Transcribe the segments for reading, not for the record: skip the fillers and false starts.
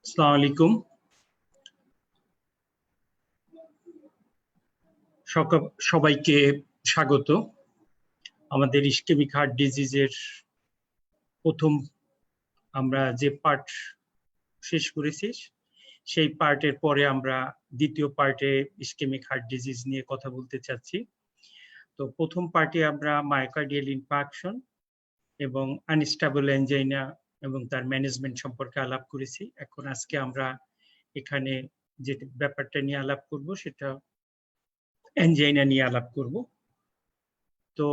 আসসালামু আলাইকুম। সবাইকে স্বাগত। আমাদের ইসকেমিক হার্ট ডিজিজের প্রথম আমরা যে পার্ট শেষ করেছি সেই পার্টের পরে আমরা দ্বিতীয় পার্টে ইসকেমিক হার্ট ডিজিজ নিয়ে কথা বলতে চাচ্ছি। তো প্রথম পার্টে আমরা মায়োকার্ডিয়াল ইনফার্কশন এবং আনস্টেবল অ্যানজাইনা এবং তার ম্যানেজমেন্ট সম্পর্কে আলাপ করেছি। এখন আজকে আমরা এখানে যে ব্যাপারটা নিয়ে আলাপ করব সেটা অ্যানজাইনা নিয়ে আলাপ করব। তো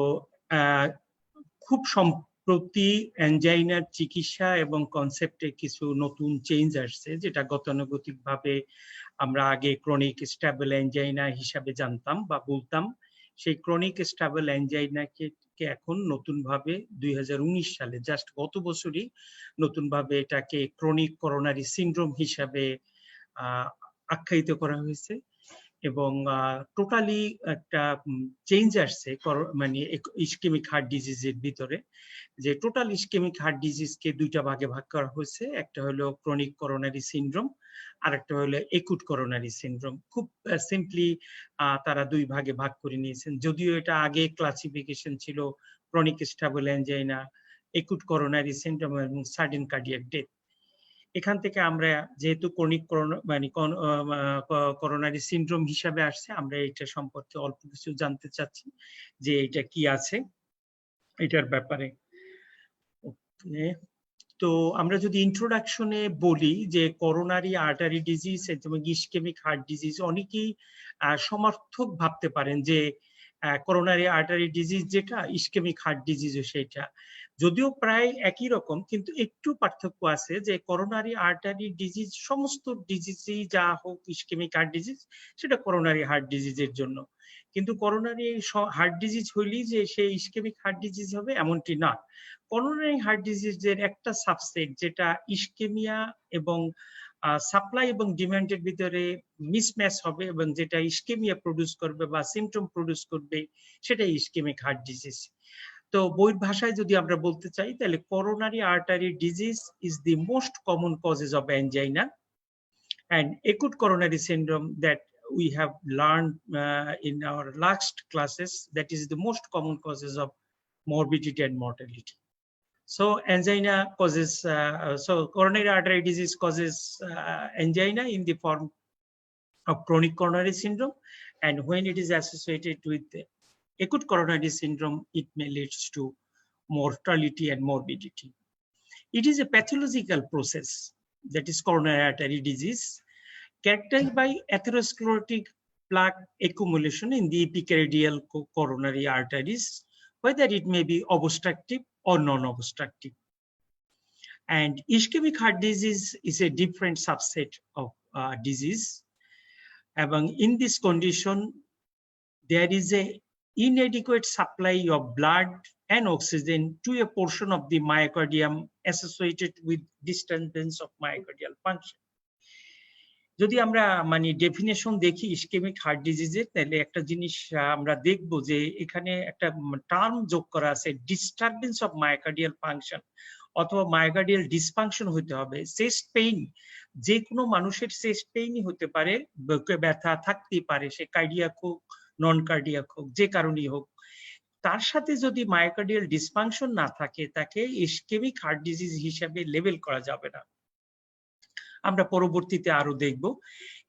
খুব সম্প্রতি অ্যানজাইনার চিকিৎসা এবং কনসেপ্টে কিছু নতুন চেঞ্জ আসছে, যেটা গতানুগতিকভাবে আমরা আগে ক্রনিক স্টেবল অ্যানজাইনা হিসাবে জানতাম বা বলতাম। সেই ক্রনিক স্টেবল অ্যানজাইনাকে এখন নতুনভাবে 2019 সালে জাস্ট গত বছরই নতুনভাবে এটাকে ক্রনিক করোনারি সিনড্রোম হিসাবে আখ্যায়িত করা হয়েছে এবং টোটালি একটা চেঞ্জ আসছে মানে ইসকেমিক হার্ট ডিজিজের ভিতরে, যে টোটাল ইসকেমিক হার্ট ডিজিজকে দুইটা ভাগে ভাগ করা হয়েছে। একটা হলো ক্রনিক করোনারি সিনড্রোম আর একটা হলো একুট করোনারি সিনড্রোম। খুব সিম্পলি তারা দুই ভাগে ভাগ করে নিয়েছেন, যদিও এটা আগে ক্লাসিফিকেশন ছিল chronic stable angina, acute coronary syndrome এবং সাডেন কার্ডিয়াক ডেথ। এখান থেকে আমরা যেহেতু ক্রনিক মানে করোনারি সিনড্রোম হিসাবে আসছে, আমরা এটা সম্পর্কে অল্প কিছু জানতে চাচ্ছি যে এটা কি আছে এটার ব্যাপারে। তো আমরা যদি ইন্ট্রোডাকশনে বলি যে করোনারি আর্টারি ডিজিজ এবং ইসকেমিক হার্ট ডিজিজ, অনেকেই সমার্থক ভাবতে পারেন যে করোনারি আর্টারি ডিজিজ যেটা, ইসকেমিক হার্ট ডিজিজও সেটা, যদিও প্রায় একই রকম, কিন্তু একটু পার্থক্য আছে যে করোনারি আর্টারি ডিজিজ সমস্ত ডিজিজই যা হোক ইসকেমিক হার্ট ডিজিজ সেটা করোনারি হার্ট ডিজিজের জন্য, কিন্তু করোনারি হার্ট ডিজিজ হইলেই যে সে ইসকেমিক হার্ট ডিজিজ হবে এমনটি না। করোনারি হার্ট ডিজিজের একটা সাবসেট যেটা ইসকেমিয়া এবং সাপ্লাই এবং ডিমান্ডের ভিতরে মিসম্যাচ হবে এবং যেটা ইসকেমিয়া প্রডিউস করবে বা সিমটম প্রডিউস করবে, সেটাই ইসকেমিক হার্ট ডিজিজ। তো বইয়ের ভাষায় যদি আমরা বলতে চাই তাহলে coronary artery disease is the most common causes of angina and acute coronary syndrome that we have learned in our last classes, that is the most common causes of morbidity and mortality. So angina causes, so coronary artery disease causes angina in the form of chronic coronary syndrome, and when it is associated with acute coronary syndrome, it may lead to mortality and morbidity. It is a pathological process, that is coronary artery disease, characterized by atherosclerotic plaque accumulation in the epicardial coronary arteries, whether it may be obstructive or non-obstructive. And ischemic heart disease is a different subset of disease. And in this condition, there is a inadequate supply of blood and oxygen to a portion of the myocardium associated with disturbance of myocardial function. যদি আমরা মানে definition দেখি ischemic heart ডিজিজের, তাহলে একটা জিনিস আমরা দেখব যে এখানে একটা টার্ম যোগ করা আছে, ডিস্টারবেন্স অফ মায়োকার্ডিয়াল ফাংশন অথবা মায়োকার্ডিয়াল ডিসফাংশন হতে হবে। চেস্ট পেইন, যে কোনো মানুষের চেস্ট পেইনই হতে পারে, ব্যথা থাকতেই পারে, সে কার্ডিয়াক হোক নন কার্ডিয়াক হোক, যে কারণেই হোক, তার সাথে যদি মায়োকার্ডিয়াল ডিসফাংশন না থাকে তাকে ইসকেমিক হার্ট ডিজিজ হিসেবে লেবেল করা যাবে না। আমরা পরবর্তীতে আরো দেখব।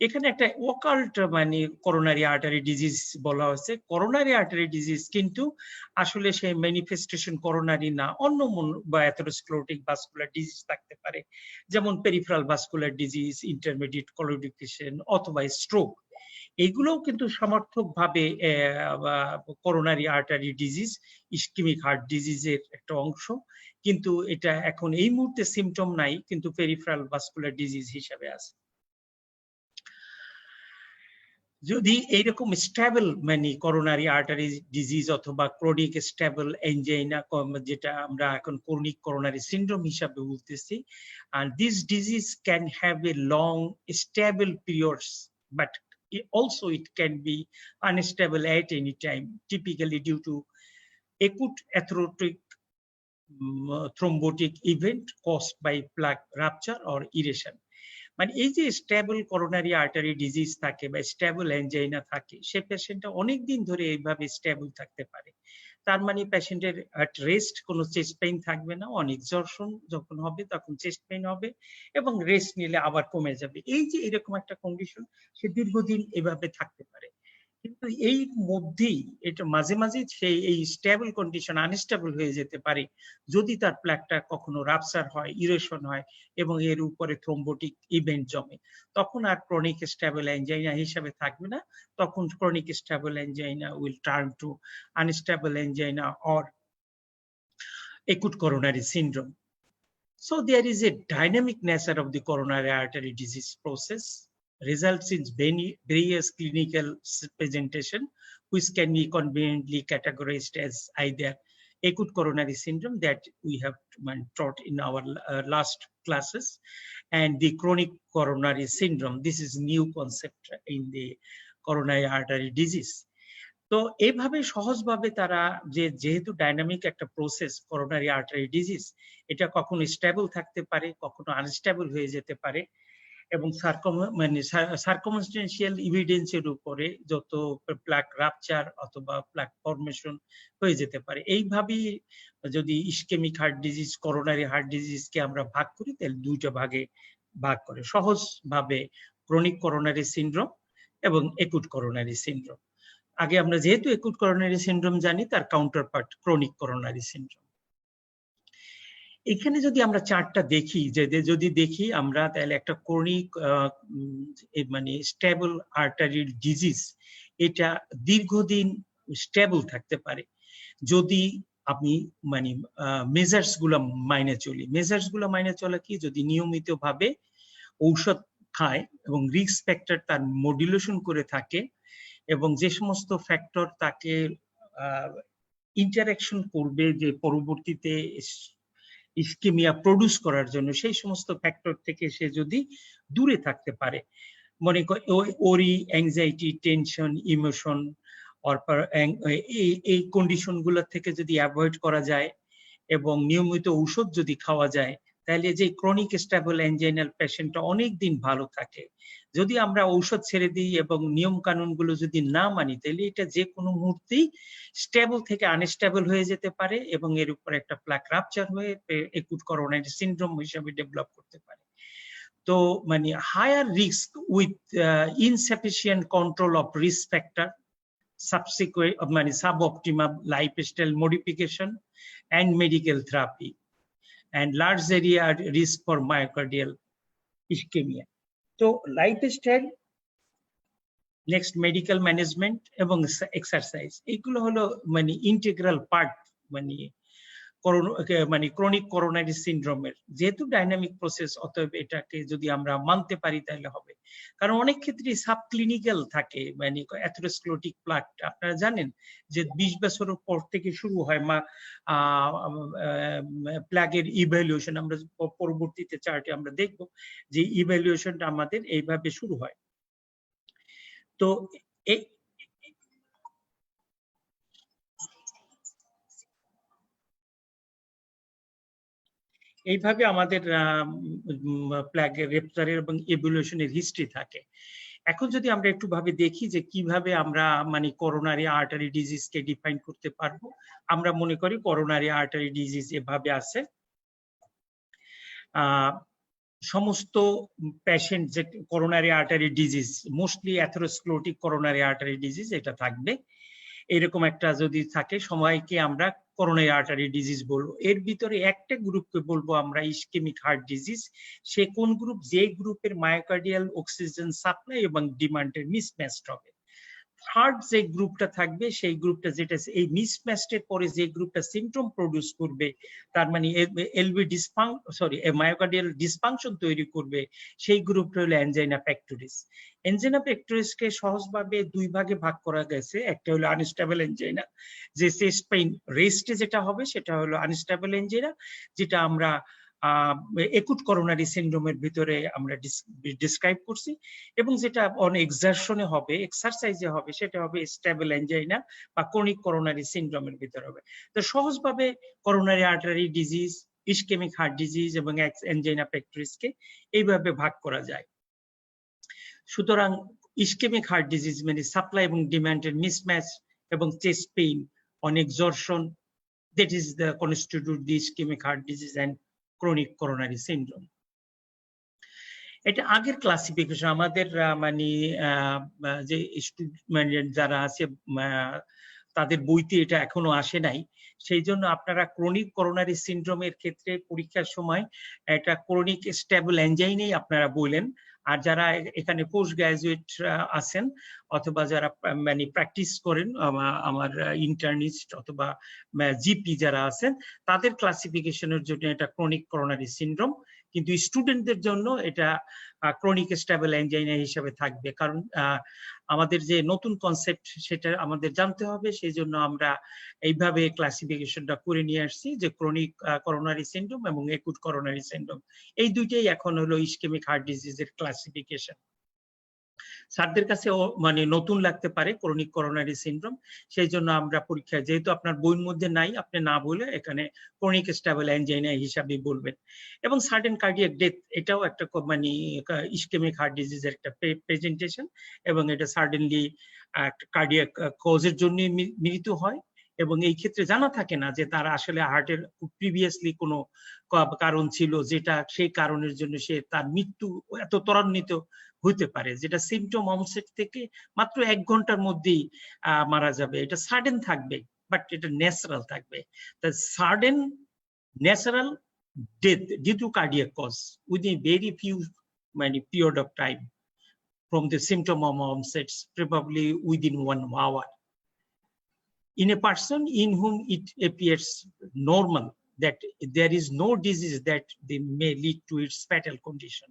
এখানে একটা ওকাল্ট মানে করোনারি আর্টারি ডিজিজ বলা হয়েছে। করোনারি আর্টারি ডিজিজ কিন্তু আসলে সেই ম্যানিফেস্টেশন করোনারি না, অন্য বা অ্যাথেরোস্ক্লেরোটিক ভাস্কুলার ডিজিজ থাকতে পারে, যেমন peripheral vascular disease, intermediate claudication অথবা স্ট্রোক। এইগুলোও কিন্তু সমর্থকভাবে coronary artery disease ischaemic heart ডিজিজের একটা অংশ, কিন্তু এটা এখন এই মুহূর্তে সিমটম নাই, কিন্তু পেরিফেরাল ভাস্কুলার ডিজিজ হিসেবে আছে। যদি এইরকম স্টেবল মানে করোনারি আর্টারি ডিজিজ অথবা ক্রনিক স্টেবল অ্যানজাইনা, যেটা আমরা এখন ক্রনিক করোনারি সিনড্রোম হিসাবে বলতেছি, and this disease can have a long stable periods, but also it can be unstable at any time, typically due to acute atherosclerotic thrombotic event caused by plaque rupture or erosion. মানে এই যে stable coronary artery disease থাকে বা stable angina থাকে, সে পেশেন্টটা অনেকদিন ধরে এইভাবে stable থাকতে পারে। তার মানে পেশেন্টের অ্যাট রেস্ট কোনো চেস্ট পেইন থাকবে না, অন এক্সরশন যখন হবে তখন চেস্ট পেইন হবে এবং রেস্ট নিলে আবার কমে যাবে। এই যে এরকম একটা কন্ডিশন, সে দীর্ঘদিন এভাবে থাকতে পারে। কিন্তু এই মধ্যেই এটা মাঝে মাঝে সেই এই স্টেবল কন্ডিশন আনস্টেবল হয়ে যেতে পারে যদি তার প্ল্যাকটা কখনো রাপচার হয়, ইরেশন হয় এবং এর উপরে থ্রোম্বোটিক ইভেন্ট জমে, তখন আর ক্রনিক স্টেবল অ্যাঞ্জাইনা হিসেবে থাকবে না। তখন chronic stable angina will turn to unstable angina or acute coronary syndrome. So there is a dynamic nature of the coronary artery disease process, results in various clinical presentation, which can be conveniently categorized as either acute coronary syndrome that we have taught in our last classes, and the chronic coronary syndrome. This is new concept in the coronary artery disease. তো এইভাবে সহজভাবে তারা যেহেতু dynamic একটা process coronary artery disease, এটা কখনো stable থাকতে পারে, কখনো আনস্টেবল হয়ে যেতে পারে এবং সার্কমস্টেন্সিয়াল এভিডেন্সের উপরে যত প্লাক রাপচার অথবা প্লাক ফরমেশন হয়ে যেতে পারে। এইভাবেই যদি ischaemic heart disease, coronary heart ডিজিজকে আমরা ভাগ করি, তাহলে দুইটা ভাগে ভাগ করে সহজভাবে ক্রনিক করোনারি সিনড্রোম এবং একুট করোনারি সিনড্রোম। আগে আমরা যেহেতু একুট করোনারি সিনড্রোম জানি, তার কাউন্টারপার্ট ক্রনিক করোনারি সিনড্রোম। এখানে যদি আমরা চার্টটা দেখি, যদি দেখি আমরা, তাহলে একটা ক্রনিক মানে স্টেবল আর্টারি ডিজিজ, এটা দীর্ঘদিন স্টেবল থাকতে পারে যদি আমি মানে মেজার্স গুলো মাইনে চলি। মেজার্স গুলো মাইনে চলা কি, যদি নিয়মিত ভাবে ঔষধ খায় এবং রিস্ক ফ্যাক্টর তার মডুলেশন করে থাকে এবং যে সমস্ত ফ্যাক্টর তাকে ইন্টারাকশন করবে যে পরবর্তীতে ইসকেমিয়া প্রডিউস করার জন্য, সেই সমস্ত ফ্যাক্টর থেকে সে যদি দূরে থাকতে পারে, মনে কর ওরি, অ্যাংজাইটি, টেনশন, ইমোশন, এই কন্ডিশন গুলো থেকে যদি অ্যাভয়েড করা যায় এবং নিয়মিত ঔষধ যদি খাওয়া যায়, তাহলে যে ক্রনিক স্টেবল অ্যাঞ্জাইনাল পেশেন্টটা অনেক দিন ভালো থাকে। যদি আমরা ঔষধ ছেড়ে দিই এবং নিয়ম কানুন গুলো যদি না মানি, তাহলে এটা যে কোনো মুহূর্তেই স্টেবল থেকে আনস্টেবল হয়ে যেতে পারে এবং এর উপর একটা প্লাক রাপচার হয়ে একুট করোনারি সিনড্রোম হিসেবে ডেভেলপ করতে পারে। তো মানে higher risk with insufficient control of risk factor, subsequent মানে suboptimum lifestyle modification and medical therapy, and large area risk for myocardial ischemia. So lifestyle, next medical management এবং exercise, এগুলো হলো মানে ইন্টিগ্রাল পার্ট মানে ক্রনিক করোনারি সিনড্রোমের। যেহেতু dynamic process, অতএব এটাকে যদি আমরা মানতে পারি তাহলে হবে। কারণ অনেক ক্ষেত্রে সাব ক্লিনিক্যাল থাকে, মানে অ্যাথেরোস্ক্লেরোটিক প্লাক, আপনারা জানেন যে 20 বছরের পর থেকে শুরু হয় প্লাগের ইভ্যালুয়েশন। আমরা পরবর্তীতে চার্টে আমরা দেখব যে ইভ্যালুয়েশনটা আমাদের এইভাবে শুরু হয়। তো এইভাবে আমাদের প্লাগের রেপচারের এবং ইভ্যালুয়েশনের হিস্ট্রি থাকে। এখন যদি আমরা একটু ভাবে দেখি যে কিভাবে আমরা মানে করোনারি আর্টারি ডিজিজকে ডিফাইন করতে পারবো, আমরা মনে করি করোনারি আর্টারি ডিজিজ এভাবে আছে। সমস্ত পেশেন্ট যে coronary artery disease, mostly atherosclerotic coronary artery disease এটা থাকবে। এরকম একটা যদি থাকে, সবাইকে আমরা করোনারি আর্টারি ডিজিজ বলবো। এর ভিতরে একটা গ্রুপকে বলবো আমরা ইসকেমিক হার্ট ডিজিজ। সে কোন গ্রুপ? যে গ্রুপের মায়োকার্ডিয়াল অক্সিজেন সাপ্লাই এবং ডিমান্ডের মিসম্যাচড হবে। থার্ড যে গ্রুপটা থাকবে, সেই গ্রুপটা যেটা এই মিসম্যাচের পরে যে গ্রুপটা সিমটম প্রডিউস করবে, তার মানে এলভি মায়োকার্ডিয়াল ডিসফাংশন তৈরি করবে, সেই গ্রুপটা হলো অ্যানজাইনা পেক্টোরিস। অ্যানজাইনা পেক্টোরিসকে সহজভাবে দুই ভাগে ভাগ করা গেছে। একটা হলো আনস্টেবল অ্যানজাইনা, যে চেস্ট পেইন রেস্টে যেটা হবে সেটা হলো আনস্টেবল অ্যানজাইনা, যেটা আমরা একুট করোনারি সিনড্রোমের ভিতরে আমরা ডিসক্রাইব করছি, এবং যেটা অন এক্সারশনে হবে, এক্সারসাইজে হবে, সেটা হবে স্টেবল অ্যানজাইনা বা ক্রনিক করোনারি সিনড্রোমের ভিতরে হবে। তো সহজভাবে coronary artery disease, ischaemic heart disease এবং অ্যানজাইনা পেক্টরিসকে এইভাবে ভাগ করা যায়। সুতরাং ইসকেমিক হার্ট ডিজিজ মানে সাপ্লাই এবং ডিমান্ডের মিসম্যাচ এবং chest pain on exertion, that is the constitute the ischemic heart disease and chronic coronary syndrome. এটা আগের ক্লাসিফিকেশন আমাদের মানে যে স্টুডেন্ট যারা আছে তাদের বইতে এটা এখনো আসে নাই, সেই জন্য আপনারা ক্রনিক করোনারি সিনড্রোমের ক্ষেত্রে পরীক্ষার সময় এটা ক্রনিক স্টেবল অ্যানজাইনাই আপনারা বলেন। আর যারা এখানে পোস্ট গ্রাজুয়েট আছেন অথবা যারা মানে প্র্যাকটিস করেন, আমার ইন্টার্নিস্ট অথবা জিপি যারা আছেন, তাদের ক্লাসিফিকেশনের জন্য এটা ক্রনিক করোনারি সিনড্রোম, কিন্তু স্টুডেন্টদের জন্য এটা ক্রনিক স্টেবল অ্যানজাইনা হিসেবে থাকবে। কারণ আমাদের যে নতুন কনসেপ্ট সেটা আমাদের জানতে হবে, সেই জন্য আমরা এইভাবে ক্লাসিফিকেশনটা করে নিয়ে আসছি যে ক্রনিক করোনারি সিনড্রোম এবং একুট করোনারি সিনড্রোম এই দুইটাই এখন হলো ইসকেমিক হার্ট ডিজিজের ক্লাসিফিকেশন। স্যারদের কাছে মানে নতুন লাগতে পারে ক্রনিক করোনারি সিনড্রোম, সেই জন্য আমরা পরীক্ষায় যেহেতু আপনার বইয়ের মধ্যে নাই, আপনি না বলে এখানে ক্রনিক স্টেবল অ্যানজাইনা হিসাবে বলবেন। এবং সাডেন কার্ডিয়াক ডেথ এটাও একটা মানে ইসকেমিক হার্ট ডিজিজের একটা প্রেজেন্টেশন, এবং এটা সাডেনলি কার্ডিয়াক কজের জন্য মৃত্যু হয় এবং এই ক্ষেত্রে জানা থাকে না যে তার আসলে হার্টের প্রিভিয়াসলি কোনো কারণ ছিল যেটা সেই কারণের জন্য সে তার মৃত্যু এত ত্বরান্বিত হইতে পারে, যেটা সিমটম অনসেট থেকে মাত্র 1 ঘন্টার মধ্যেই মারা যাবে। এটা সাডেন থাকবে বাট এটা ন্যাচারাল থাকবে। The sudden natural death due to cardiac cause within very few period of time from the symptom of onsets, probably within 1 hour. In a person in whom it appears normal that there is no disease that they may lead to its fatal condition.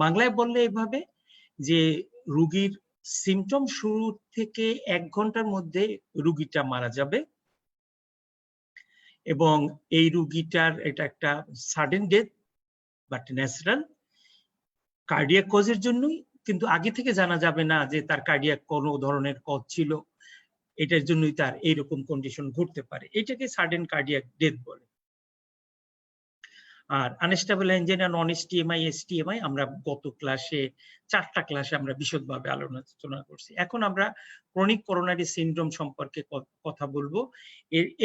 বাংলায় বললে এভাবে যে রোগীর symptom শুরু থেকে 1 ঘন্টার মধ্যে রোগীটা মারা যাবে এবং এই রোগীটার এটা একটা sudden death but natural cardiac কজের জন্যই, কিন্তু আগে থেকে জানা যাবে না যে তার কার্ডিয়াক কোনো ধরনের কজ ছিল, এটার জন্যই তার এইরকম কন্ডিশন ঘটতে পারে। এটাকে সাডেন কার্ডিয়াক ডেথ বলে। আর আনস্টেবল অ্যানজাইনা, নন এসটিএমআই, এসটিএমআই আমরা গত ক্লাসে 4টা ক্লাসে আমরা বিশদভাবে আলোচনা করছি। এখন আমরা ক্রনিক করোনারি সিনড্রোম সম্পর্কে কথা বলবো।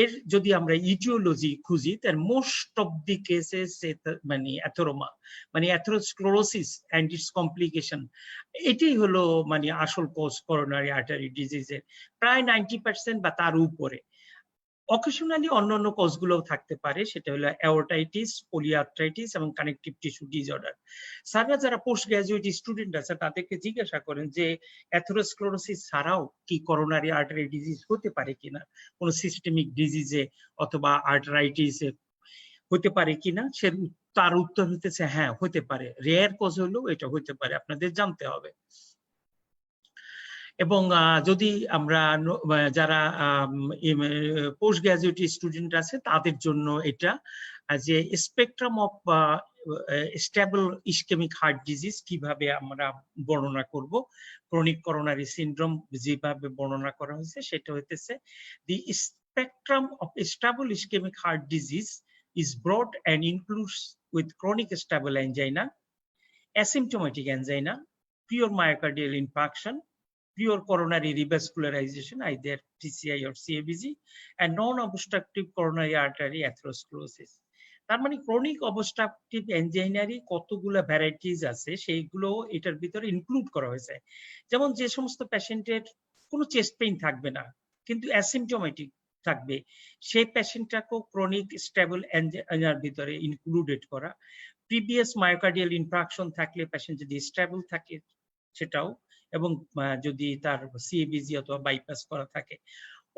এর যদি আমরা ইটিওলজি খুঁজি, তার মোস্ট অফ দি কেসেস মানে অ্যাথেরোমা মানে অ্যাথেরোস্ক্লেরোসিস এন্ড ইটস কমপ্লিকেশন, এটাই হলো মানে আসল কজ করোনারি আর্টারি ডিজিজের, প্রায় 90% বা তার উপরে। অকেশনালি অন্যান্য কজগুলোও থাকতে পারে, সেটা হলো অ্যাওর্টাইটিস, পলিআর্থ্রাইটিস এবং কানেকটিভ টিস্যু ডিসঅর্ডার। স্যাররা যারা পোস্ট গ্রাজুয়েট স্টুডেন্ট আছে তাদেরকে জিজ্ঞাসা করেন যে অ্যাথেরোস্ক্লেরোসিস ছাড়াও কি করোনারি আর্টারি ডিজিজ হতে পারে কিনা, কোন সিস্টেমিক ডিজিজে অথবা আর্টারাইটিসে হতে পারে কিনা, সে তার উত্তর হতেছে হ্যাঁ হতে পারে, রেয়ার কজ হলেও এটা হতে পারে, আপনাদের জানতে হবে। এবং যদি আমরা যারা পোস্ট গ্রাজুয়েট স্টুডেন্ট আছে তাদের জন্য এটা যে spectrum of stable ischaemic heart disease কিভাবে আমরা বর্ণনা করব, ক্রনিক করোনারি সিনড্রোম যেভাবে বর্ণনা করা হয়েছে সেটা হইতেছে the spectrum of stable ischaemic heart disease is broad and includes with chronic stable angina, asymptomatic angina, pure myocardial infarction, pure coronary revascularization, either PCI or CABG, and non-obstructive coronary artery atherosclerosis. তার মানে chronic obstructive অ্যানজাইনারই কতগুলো varieties আছে সেইগুলো এটার ভিতরে include করা হয়েছে। যেমন যে সমস্ত পেশেন্টের কোনো চেস্ট পেইন থাকবে না কিন্তু অ্যাসিম্পটোমেটিক থাকবে, সেই পেশেন্টটাকেও ক্রনিক স্টেবল অ্যানজাইনার ভিতরে ইনক্লুডেড করা। প্রিভিয়াস মায়োকার্ডিয়াল ইনফ্রাকশন থাকলে পেশেন্ট যদি স্টেবল থাকে সেটাও, এবং যদি তার সিএবিজি অথবা বাইপাস করা থাকে।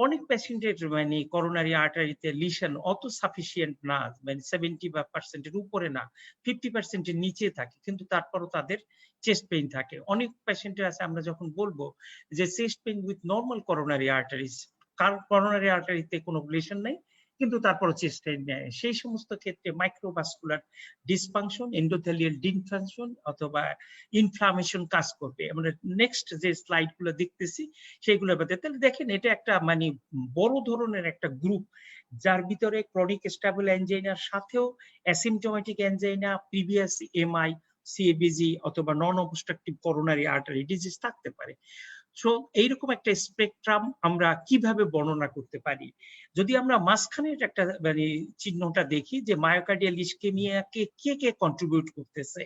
অনেক পেশেন্টের মানে করোনারি আর্টারিতে লিশন অত সাফিসিয়েন্ট না, মানে 70% উপরে না, 50% নিচে থাকে, কিন্তু তারপরও তাদের চেস্ট পেইন থাকে। অনেক পেশেন্টের আছে আমরা যখন বলবো যে chest pain with normal coronary arteries, coronary আর্টারিতে কোনো লিশন নেই কিন্তু তারপর চেস্ট পেইন নেয়, সেই সমস্ত ক্ষেত্রে মাইক্রোভাস্কুলার ডিসফাংশন, এন্ডোথেলিয়াল ডিসফাংশন অথবা ইনফ্লামেশন কাজ করবে। আমরা নেক্সট যে স্লাইড গুলো দেখতেছি সেইগুলোর মধ্যে তাহলে দেখেন এটা একটা মানে বড় ধরনের একটা গ্রুপ, যার ভিতরে ক্রনিক স্টেবল অ্যাঞ্জাইনার সাথেও asymptomatic angina, previous MI, CABG অথবা নন অবস্ট্রাকটিভ করোনারি আর্টারি ডিজিজ থাকতে পারে। সো এইরকম একটা স্পেকট্রাম আমরা কিভাবে বর্ণনা করতে পারি? যদি আমরা মাঝখানের একটা মানে চিহ্নটা দেখি যে মায়োকার্ডিয়াল ইসকেমিয়াকে কে কে কন্ট্রিবিউট করতেছে,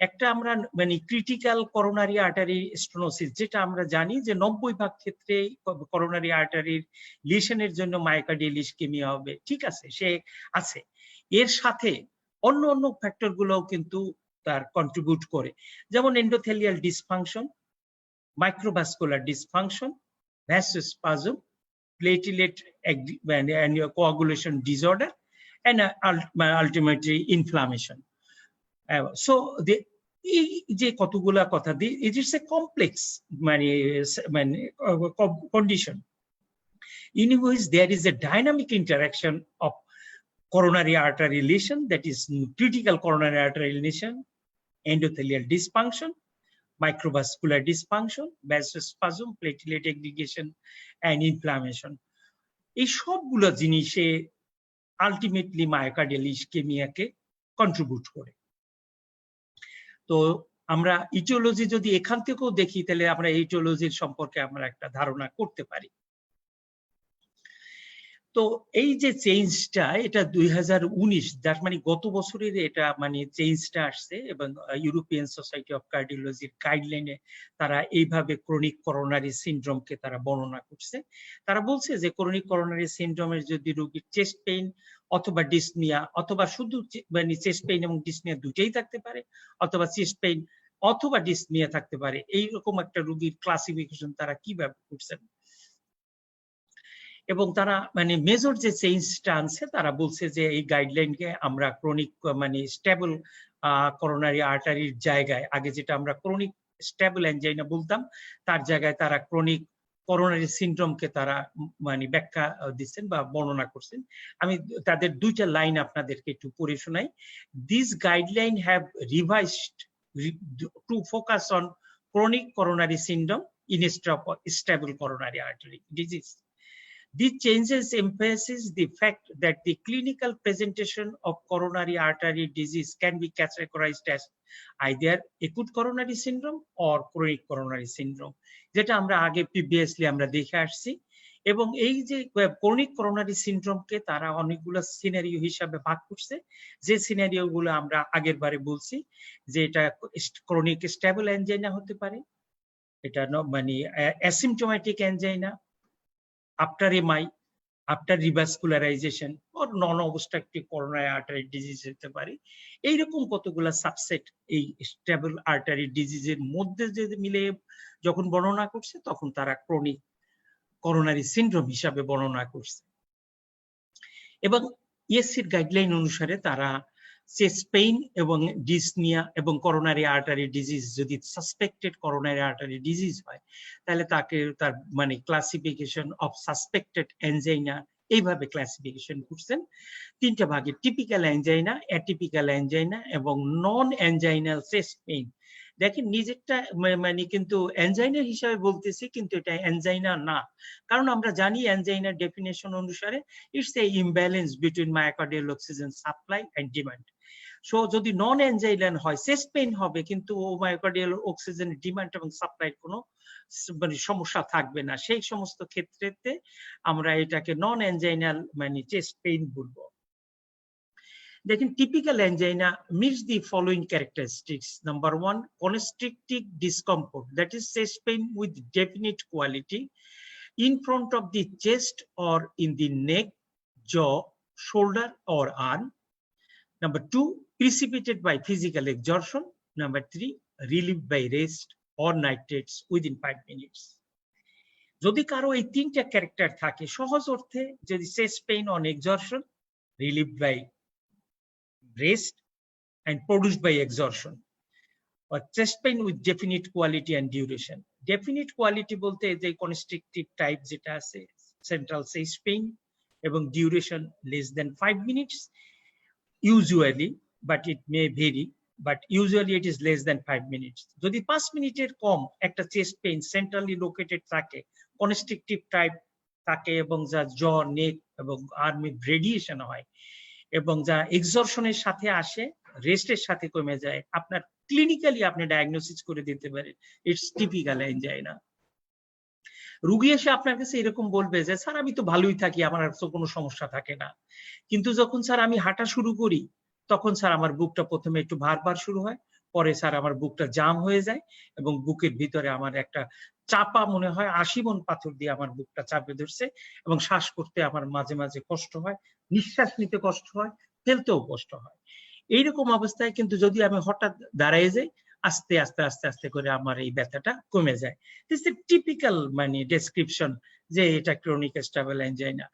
একটা আমরা মানে ক্রিটিক্যাল করোনারি আর্টারি স্টেনোসিস, যেটা আমরা জানি যে 90% ক্ষেত্রে করোনারি আর্টারির লিশনের জন্য মায়োকার্ডিয়াল ইসকেমিয়া হবে, ঠিক আছে, সে আছে। এর সাথে অন্য অন্য ফ্যাক্টর গুলোও কিন্তু তার কন্ট্রিবিউট করে, যেমন endothelial dysfunction, microvascular dysfunction, vasospasm, platelet and coagulation disorder, and ultimately inflammation. So এই যে কতগুলা কথা দিয়ে, it is a complex মানে condition in which there is a dynamic interaction of coronary artery lesion, that is critical coronary artery lesion, endothelial dysfunction, microvascular dysfunction, vasospasm, platelet aggregation, and inflammation. এই সবগুলো জিনিসে ultimately myocardial ইসকেমিয়াকে contribute করে। তো আমরা aetiology যদি এখান থেকেও দেখি, তাহলে আমরা ইটিওলজির সম্পর্কে আমরা একটা ধারণা করতে পারি। তো এই যে চেঞ্জটা, এটা 2019, যার মানে গত বছরের এটা মানে চেঞ্জটা আসছে, এবং ইউরোপিয়ান সোসাইটি অফ কার্ডিওলজির গাইডলাইনে তারা এইভাবে ক্রনিক করোনারি সিনড্রোমকে তারা বর্ণনা করছে। তারা বলছে যে ক্রনিক করোনারি সিনড্রোমের যদি রোগীর চেস্ট পেইন অথবা ডিসনিয়া, অথবা শুধু মানে চেস্ট পেইন এবং ডিসনিয়া দুটেই থাকতে পারে, অথবা চেস্ট পেইন অথবা ডিসনিয়া থাকতে পারে, এইরকম একটা রোগীর ক্লাসিফিকেশন তারা কিভাবে করছেন। এবং তারা মানে মেজর যে চেঞ্জটা আনছে, তারা বলছে যে এই গাইডলাইনকে আমরা ক্রনিক মানে স্টেবল করোনারি আর্টারির জায়গায়, আগে যেটা আমরা ক্রনিক স্টেবল অ্যাঞ্জাইনা বলতাম, তার জায়গায় তারা ক্রনিক করোনারি সিনড্রোমকে তারা মানে ব্যাখ্যা দিচ্ছেন বা বর্ণনা করছেন। আমি তাদের দুইটা লাইন আপনাদেরকে একটু পড়ে শোনাই। This guideline have revised to focus on chronic coronary syndrome instead of stable coronary artery disease. These changes emphasize the fact that the clinical presentation of coronary artery disease can be categorized as either acute coronary syndrome or chronic coronary syndrome, যেটা আমরা আগে previously আমরা দেখে আসছি। এবং এই যে chronic coronary সিনড্রোমকে তারা অনেকগুলো সিনারিও হিসাবে ভাগ করছে, যে সিনারিও গুলো আমরা আগের বারে বলছি, যে এটা ক্রনিক স্টেবল অ্যাঞ্জাইনা হতে পারে, এটা মানে asymptomatic angina, after MI, after revascularization, or non-obstructive coronary artery disease হতে পারে। এইরকম কতগুলো সাবসেট এই স্টেবল আর্টারি ডিজিজের মধ্যে যদি মিলে যখন বর্ণনা করছে, তখন তারা ক্রনিক করোনারি সিনড্রোম হিসাবে বর্ণনা করছে। এবং ইএসসির গাইডলাইন অনুসারে তারা চেস্ট পেইন এবং ডিসনিয়া এবং করোনারি আর্টারি ডিজিজ, যদি সাসপেক্টেড করোনারি আর্টারি ডিজিজ হয়, তাহলে তাকে তার মানে ক্লাসিফিকেশন অফ সাসপেক্টেড অ্যাঞ্জাইনা এইভাবে ক্লাসিফিকেশন করছেন তিনটা ভাগে: টিপিক্যাল অ্যাঞ্জাইনা, অ্যাটিপিক্যাল অ্যাঞ্জাইনা এবং নন অ্যাঞ্জাইনাল চেস্ট পেইন। দেখেন নিজেরটা মানে কিন্তু অ্যাঞ্জাইনা হিসাবে বলতেছি, কিন্তু এটা অ্যাঞ্জাইনা না, কারণ আমরা জানি অ্যাঞ্জাইনার ডেফিনেশন অনুসারে it's a imbalance between myocardial oxygen supply and demand. So যদি নন অ্যাঞ্জাইনাল হয়, চেস্ট পেইন হবে, কিন্তু মায়োকার্ডিয়াল অক্সিজেন ডিমান্ড এবং সাপ্লাইয়ের কোনো মানে সমস্যা থাকবে না, সেই সমস্ত ক্ষেত্রেতে আমরা এটাকে নন অ্যাঞ্জাইনাল মানে চেস্ট পেইন বলবো। দেখেন typical angina meets the following characteristics. Number one, constricting discomfort, that is chest pain with definite quality in front of the chest or in the neck, jaw, shoulder or arm. Number two, precipitated by physical exertion. Number three, relieved by rest or nitrates within 5 minutes. যদি কারো এই তিনটা character থাকে, সহজ অর্থে যদি chest pain on exertion, relieved by rest and produced by exertion, or chest pain with definite quality and duration. Definite quality bolte the constrictive type যেটা আছে central chest pain এবং duration less than 5 minutes usually, but it may vary, but usually it is less than 5 minutes. যদি 5 মিনিটের কম একটা chest pain centrally located থাকে, constrictive type থাকে এবং যা জ, নেক এবং আর্মে রেডিয়েশন হয় এবং যা এক্সর্শনের সাথে আসে, রেস্টের সাথে কমে যায়, আপনার ক্লিনিক্যালি আপনি ডায়াগনোসিস করে দিতে পারেন ইটস টিপিক্যাল এনজাইনা। রুগী এসে আপনার কাছে এরকম বলবে যে স্যার আমি তো ভালোই থাকি, আমার আর তো কোনো সমস্যা থাকে না, কিন্তু যখন স্যার আমি হাঁটা শুরু করি তখন স্যার আমার বুকটা প্রথমে একটু ভার ভার শুরু হয়, পরে স্যার আমার বুকটা জাম হয়ে যায় এবং বুকের ভিতরে আমার একটা চাপা মনে হয় ৮০ মণ পাথর দিয়ে আমার বুকটা চাপে ধরছে এবং শ্বাস করতে আমার মাঝে মাঝে কষ্ট হয়, নিঃশ্বাস নিতে কষ্ট হয়, ফেলতেও কষ্ট হয়। এইরকম অবস্থায় কিন্তু যদি আমি হঠাৎ দাঁড়ায় যাই, আস্তে আস্তে আস্তে আস্তে করে আমার এই ব্যথাটা কমে যায়। দিস ইজ টিপিক্যাল মানে ডেসক্রিপশন যে এটা ক্রনিক স্টেবল এনজাইনা।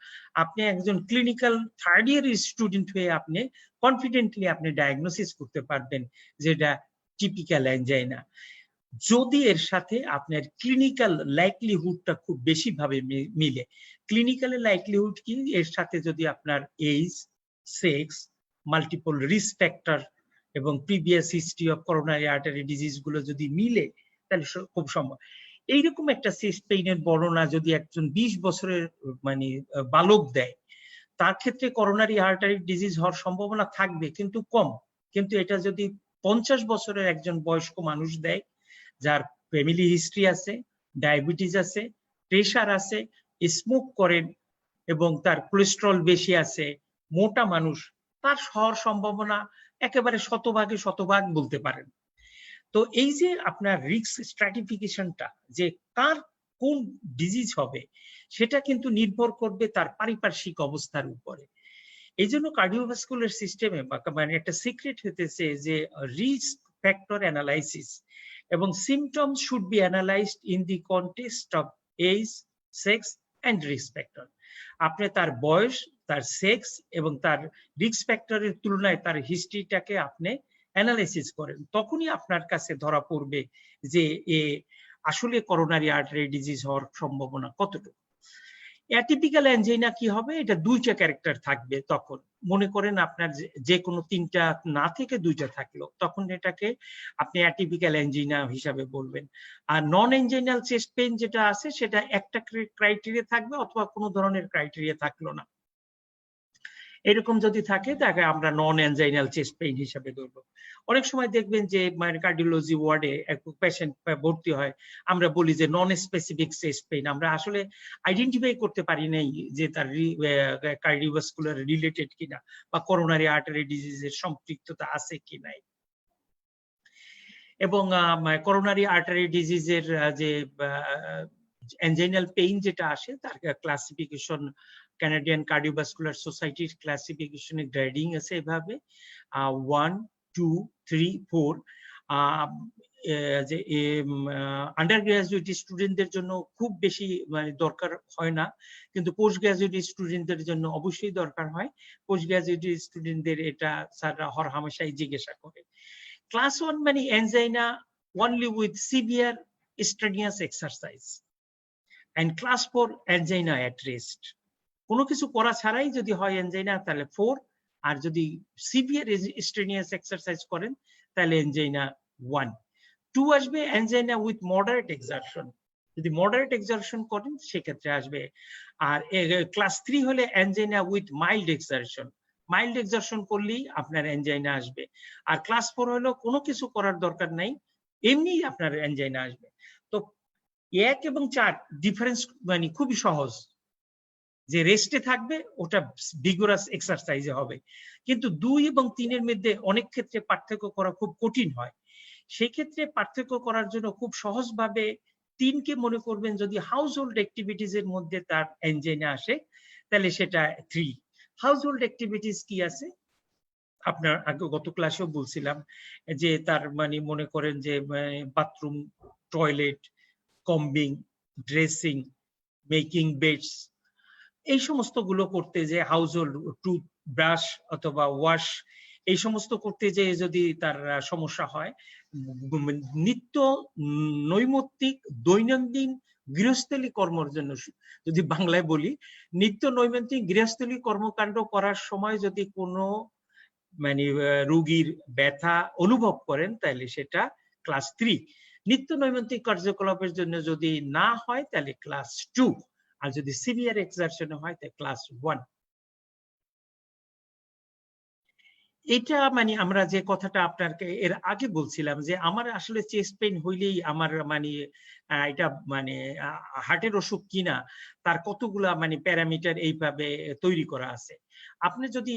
আপনি একজন ক্লিনিক্যাল থার্ড ইয়ার স্টুডেন্ট হয়ে আপনি কনফিডেন্টলি আপনি ডায়াগনোসিস করতে পারবেন যে এটা টিপিক্যাল এনজাইনা, যদি এর সাথে আপনার ক্লিনিক্যাল লাইকলিহুডটা খুব বেশি ভাবে মিলে। ক্লিনিক্যাল লাইকলিহুড কি? এর সাথে যদি আপনার age, sex, multiple risk factor এবং previous history of coronary artery disease গুলো যদি মিলে তাহলে খুব সম্ভব। এইরকম একটা চেস্ট পেইনের বর্ণনা যদি একজন 20 বছরের মানে বালক দেয়, তার ক্ষেত্রে করোনারি আর্টারি ডিজিজ হওয়ার সম্ভাবনা থাকবে কিন্তু কম। কিন্তু এটা যদি 50 বছরের একজন বয়স্ক মানুষ দেয়, যার ফ্যামিলি হিস্ট্রি আছে, ডায়াবেটিস আছে, প্রেশার আছে, স্মোক করেন এবং তার কোলেস্টেরল বেশি আছে, মোটা মানুষ, তার হওয়ার সম্ভাবনা একেবারে শতভাগ বলতে পারেন। তো এই যে আপনার রিস্ক স্ট্র্যাটিফিকেশনটা যে কার কোন ডিজিজ হবে সেটা কিন্তু নির্ভর করবে তার পারিপার্শ্বিক অবস্থার উপরে। এই জন্য কার্ডিওভাস্কুলার সিস্টেমে মানে একটা সিক্রেট হতেছে যে রিস্ক ফ্যাক্টর অ্যানালাইসিস এবং symptoms should be analysed in the context of age, sex and risk factor. আপনি তার বয়স, তার সেক্স এবং তার রিস্ক ফ্যাক্টরের তুলনায় তার হিস্ট্রিটাকে আপনি অ্যানালাইসিস করেন, তখনই আপনার কাছে ধরা পড়বে যে এ আসলে করোনারি আর্টারি ডিজিজ হওয়ার সম্ভাবনা কতটুকু। অ্যাটিপিক্যাল অ্যানজাইনা কি হবে? এটা দুইটা ক্যারেক্টার থাকবে। তখন মনে করেন আপনার যে কোনো তিনটা না থেকে দুইটা থাকলো, তখন এটাকে আপনি অ্যাটিপিক্যাল অ্যানজাইনা হিসাবে বলবেন। আর নন অ্যানজাইনাল চেস্ট পেইন যেটা আছে সেটা একটা ক্রাইটেরিয়া থাকবে অথবা কোনো ধরনের ক্রাইটেরিয়া থাকলো না। এরকম যদি থাকে তাকে আমরা নন অ্যানজাইনাল চেস্ট পেইন হিসেবে ধরবো। অনেক সময় দেখবেন যে কার্ডিওলজি ওয়ার্ডে এক পেশেন্ট ভর্তি হয়, আমরা বলি যে নন স্পেসিফিক চেস্ট পেইন, আমরা আসলে আইডেন্টিফাই করতে পারি নাই যে তার কার্ডিওভাস্কুলার রিলেটেড কিনা বা করোনারি আর্টারি ডিজিজের সম্পৃক্ততা আছে কি নাই। এবং করোনারি আর্টারি ডিজিজের যে অ্যানজাইনাল পেইন যেটা আসে তার ক্লাসিফিকেশন কানাডিয়ান কার্ডিওভাস্কুলার সোসাইটির ক্লাসিফিকেশনে গ্রেডিং আছে এভাবে 1, 2, 3, 4। যে আন্ডার গ্রাজুয়েট স্টুডেন্টদের জন্য খুব বেশি মানে দরকার হয় না, কিন্তু পোস্ট গ্রাজুয়েট স্টুডেন্টদের জন্য অবশ্যই দরকার হয়। পোস্ট গ্রাজুয়েট স্টুডেন্টদের এটা স্যাররা হরহামেশাই জিজ্ঞাসা করে। ক্লাস 1 মানে angina only with severe strenuous exercise, and class 4 angina at rest। কোনো কিছু করা ছাড়াই যদি হয় angina তাহলে 4, আর যদি severe strenuous exercise করেন তাহলে angina 1। 2 আসবে angina with moderate exertion, যদি moderate exertion করেন সেক্ষেত্রে আসবে। আর ক্লাস 3 হলে angina with mild exertion, mild exertion করলেই আপনার অ্যানজাইনা আসবে। আর ক্লাস 4 হলো কোনো কিছু করার দরকার নাই, এমনি আপনার অ্যানজাইনা আসবে। তো 1 এবং 4 ডিফারেন্স মানে খুবই সহজ, যে রেস্টে থাকবে ওটা ভিগোরাস এক্সারসাইজে হবে, কিন্তু 2 এবং 3 এর মধ্যে অনেক ক্ষেত্রে পার্থক্য করা খুব কঠিন হয়। সেই ক্ষেত্রে পার্থক্য করার জন্য খুব সহজভাবে 3 কে মনে করবেন যদি হাউস হোল্ড অ্যাক্টিভিটিস এর মধ্যে তার অ্যানজাইনা আসে তাহলে সেটা 3। হাউসহোল্ড অ্যাক্টিভিটিস কি আছে? আপনার আগে গত ক্লাসেও বলছিলাম যে তার মানে মনে করেন যে bathroom, toilet, combing, dressing, making beds, এই সমস্ত গুলো করতে যে হাউসহোল্ড, টুথ ব্রাশ অথবা ওয়াশ, এই সমস্ত করতে যে যদি তার সমস্যা হয়, নিত্য নৈমিত্তিক দৈনন্দিন গৃহস্থলী কর্মের জন্য, যদি বাংলায় বলি নিত্য নৈমিত্তিক গৃহস্থলী কর্মকাণ্ড করার সময় যদি কোনো মানে রোগীর ব্যথা অনুভব করেন তাহলে সেটা ক্লাস 3। নিত্য নৈমিত্তিক কার্যকলাপের জন্য যদি না হয় তাহলে ক্লাস 2। আর যদি সিভিয়ার এক্সারশনে হয় তাহলে ক্লাস 1। এটা মানে আমরা যে কথাটা আপনাকে এর আগে বলছিলাম যে আমার আসলে চেস্ট পেইন হইলেই আমার মানে এটা মানে হার্টের অসুখ কিনা তার কতগুলা মানে প্যারামিটার এইভাবে তৈরি করা আছে। আপনি যদি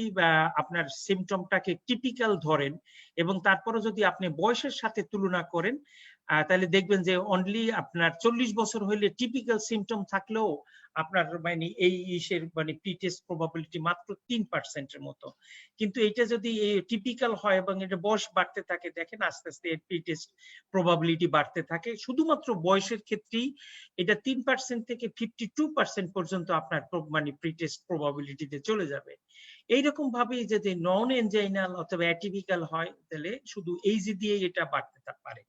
আপনার সিমটমটাকে টিপিক্যাল ধরেন এবং তারপরে যদি আপনি বয়সের সাথে তুলনা করেন তাহলে দেখবেন যে অনলি আপনার 40 বছর হইলে টিপিক্যাল সিমটম থাকলেও আপনার মানে এই ইসের মানে প্রি-টেস্ট প্রবাবিলিটি মাত্র 3% এর মতো। কিন্তু এটা যদি টিপিক্যাল হয় এবং এটা বয়স বাড়তে থাকে, দেখেন আস্তে আস্তে এর প্রি-টেস্ট প্রবাবিলিটি বাড়তে থাকে। শুধুমাত্র বয়সের ক্ষেত্রেই এটা 3% থেকে 52% পর্যন্ত আপনার মানে প্রি-টেস্ট প্রবাবিলিটিতে চলে যাবে। এইরকম ভাবে যদি নন এনজাইনাল অথবা অ্যাটিপিক্যাল হয় তাহলে শুধু এইজ দিয়ে এটা বাড়তে পারে।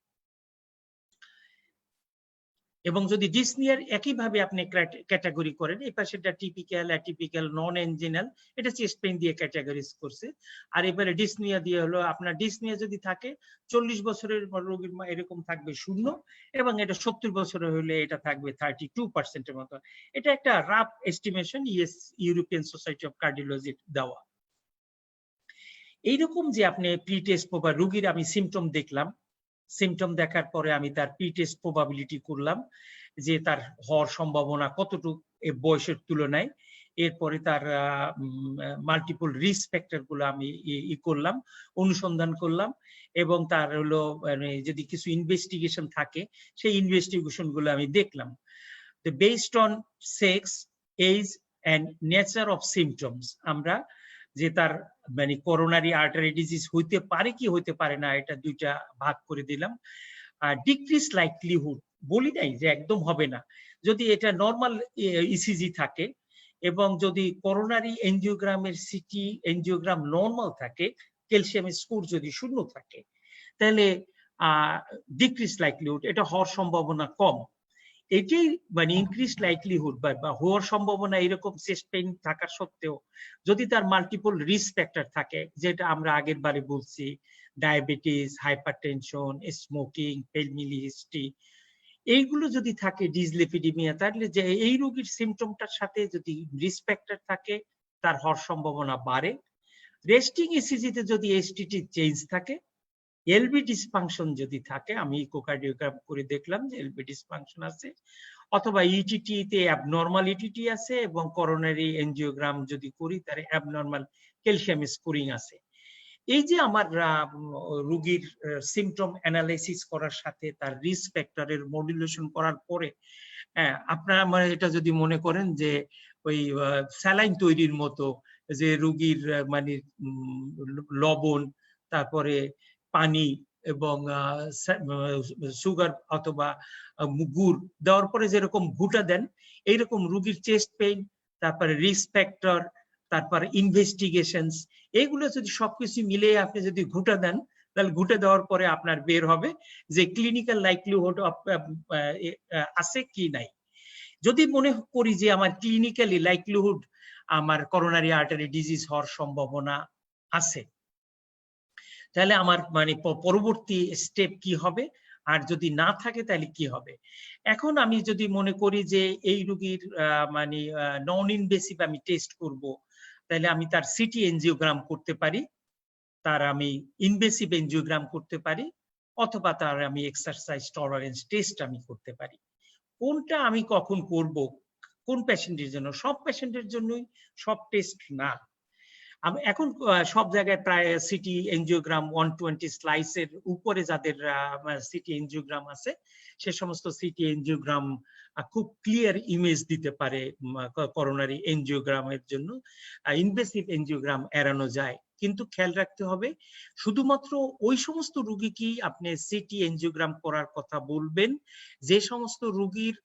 এবং যদি ডিসনিয়ার একইভাবে আপনি ক্যাটাগরি করেন, এই পাশেটা টিপিক্যাল, অ্যাটিপিক্যাল, নন এনজিনাল, এটা চেস্ট পেইন দিয়ে ক্যাটাগরিজ করছে। আর এবারে ডিসনিয়া দিয়ে হলো আপনার ডিসনিয়া যদি থাকে 40 বছরের রোগীর এরকম থাকবে 0 এবং এটা 70 বছরের হলে এটা থাকবে 32% এর মতো। এটা একটা rough estimation European society of কার্ডিওলজির দেওয়া। এইরকম যে আপনি প্রি টেস্ট বা রোগীর আমি সিমটম দেখলাম, সিমটম দেখার পরে আমি তার প্রি-টেস্ট প্রবাবিলিটি করলাম যে তার হওয়ার সম্ভাবনা কতটুকু বয়সের তুলনায়। এরপরে তার মাল্টিপল রিস্ক ফ্যাক্টর গুলো আমি করলাম, অনুসন্ধান করলাম এবং তার হলো মানে যদি কিছু ইনভেস্টিগেশন থাকে সেই ইনভেস্টিগেশন গুলো আমি দেখলাম। Based on sex, age and nature of symptoms আমরা যে তার মানে করোনারি আর্টারি ডিজিজ হইতে পারে কি হইতে পারে না এটা দুইটা ভাগ করে দিলাম। ডিক্রিজ লাইকলিহুড বলি নাই যে একদম হবে না, যদি এটা নর্মাল ইসিজি থাকে এবং যদি করোনারি এনজিওগ্রামের সিটি এনজিওগ্রাম নর্মাল থাকে, ক্যালসিয়াম স্কোর যদি 0 থাকে তাহলে ডিক্রিজ লাইকলিহুড এটা হওয়ার সম্ভাবনা কম। এটাই মানে ইনক্রিজ লাইকলিহুড বা হওয়ার সম্ভাবনা এরকম চেস্ট পেইন থাকার সত্ত্বেও যদি তার মাল্টিপল রিস্ক ফ্যাক্টর থাকে, যেটা আমরা আগের বারে বলছি, diabetes, hypertension, smoking, family history, এইগুলো যদি থাকে, ডিসলিপিডিমিয়া, তাহলে যে এই রোগীর সিমটমটার সাথে যদি রিস্ক ফ্যাক্টর থাকে তার হওয়ার সম্ভাবনা বাড়ে। রেস্টিং ইসিজিতে যদি এসটিটি চেঞ্জ থাকে, এলবি ডিসফাংশন যদি থাকে, আমি ইকোকার্ডিওগ্রাম করে দেখলাম যে এলবি ডিসফাংশন আছে, অথবা ইটিটি তে অ্যাবনরমাল ইটিটি আছে এবং করোনারি এনজিওগ্রাম যদি করি তার অ্যাবনরমাল ক্যালসিয়াম স্কোরিং আছে। এই যে আমার রোগীর সিমটম অ্যানালাইসিস করার সাথে তার রিস্ক ফ্যাক্টরের মডুলেশন করার পরে আপনারা এটা যদি মনে করেন যে ওই স্যালাইন তৈরির মতো, যে রোগীর মানে লবণ, তারপরে পানি এবং সুগার অথবা গুড় দেওয়ার পরে যেরকম ঘুটা দেন, এইরকম রোগীর চেস্ট পেইন, তারপরে রিস্ক ফ্যাক্টর, তারপরে ইনভেস্টিগেশনস, এগুলো যদি সবকিছু মিলে আপনি যদি ঘুটা দেন তাহলে ঘুটে দেওয়ার পরে আপনার বের হবে যে ক্লিনিক্যাল লাইকলিহুড আছে কি নাই। যদি মনে করি যে আমার ক্লিনিক্যালি লাইকলিহুড আমার করোনারি আর্টারি ডিজিজ হওয়ার সম্ভাবনা আছে, তাহলে আমার মানে পরবর্তী স্টেপ কি হবে, আর যদি না থাকে তাহলে কি হবে। এখন আমি যদি মনে করি যে এই রোগীর মানে নন ইনভেসিভ আমি টেস্ট করব, তাহলে আমি তার সিটি এনজিওগ্রাম করতে পারি, তার আমি ইনভেসিভ এনজিওগ্রাম করতে পারি, অথবা তার আমি এক্সারসাইজ টলারেন্স টেস্ট আমি করতে পারি। কোনটা আমি কখন করব, কোন পেশেন্টের জন্য? সব পেশেন্টের জন্যই সব টেস্ট না। এখন সব জায়গায় প্রায় সিটি এনজিওগ্রাম 120 স্লাইসের উপরে যাদের সিটি এনজিওগ্রাম আছে, সে সমস্ত সিটি এনজিওগ্রাম খুব ক্লিয়ার ইমেজ দিতে পারে করোনারি এনজিওগ্রামের জন্য। ইনভেসিভ এনজিওগ্রাম এড়ানো যায়, কিন্তু খেয়াল রাখতে হবে শুধুমাত্র ওই সমস্ত রোগীকেই আপনি সিটি এনজিওগ্রাম করার কথা বলবেন যে সমস্ত রোগীর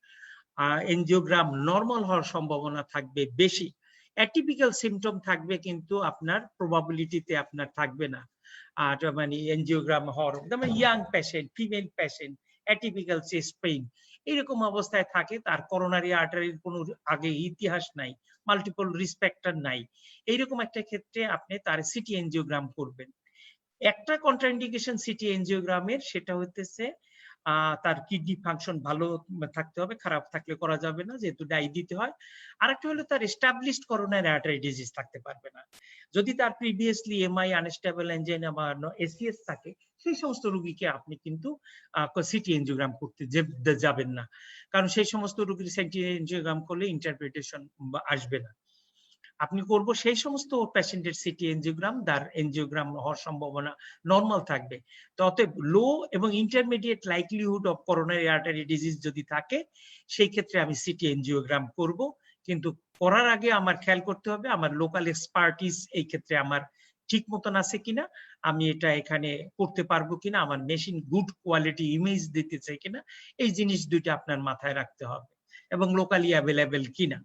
এনজিওগ্রাম নর্মাল হওয়ার সম্ভাবনা থাকবে বেশি। অ্যাটিপিক্যাল সিমটম থাকবে কিন্তু আপনার প্রবাবিলিটিতে আপনার থাকবে না। আর মানে এনজিওগ্রাম হওয়ার মানে young patient, female patient, atypical chest pain এইরকম অবস্থায় থাকে, তার করোনারি আর্টারির কোনো আগে ইতিহাস নাই, মাল্টিপল রিস্ক ফ্যাক্টর নাই, এইরকম একটা ক্ষেত্রে আপনি তার সিটি এনজিওগ্রাম করবেন। একটা কন্ট্রাইন্ডিকেশন সিটি এনজিওগ্রামের, সেটা হইতেছে তার কিডনি ফাংশন ভালো থাকতে হবে, খারাপ থাকলে করা যাবে না, যেহেতু ডাই দিতে হয়। আরেকটা হলো তার এস্টাবলিশড করোনারি আর্টারি ডিজিজ থাকতে পারবে না। যদি তার প্রিভিয়াসলি এমআই, আনস্টেবল এনজাইনা বা এসিএস থাকে, সেই সমস্ত রোগীকে আপনি কিন্তু সিটি এনজিওগ্রাম করতে যাবেন না, কারণ সেই সমস্ত রোগীর সিটি এনজিওগ্রাম করলে ইন্টারপ্রিটেশন আসবে না। আপনি করব সেই সমস্ত পেশেন্টের সিটি এনজিওগ্রাম, তার এনজিওগ্রাম হওয়ার সম্ভাবনা নরমাল থাকবে। তো অতএব লো এবং intermediate likelihood of coronary artery disease যদি থাকে, সেই ক্ষেত্রে আমি সিটি এনজিওগ্রাম করব। কিন্তু করার আগে আমার খেয়াল করতে হবে আমার লোকাল এক্সপার্টিস এই ক্ষেত্রে আমার ঠিক মতন আছে কিনা, আমি এটা এখানে করতে পারবো কিনা, আমার মেশিন গুড কোয়ালিটি ইমেজ দিতেছে কিনা, এই জিনিস দুইটা আপনার মাথায় রাখতে হবে, এবং লোকালি অ্যাভেলেবেল কিনা।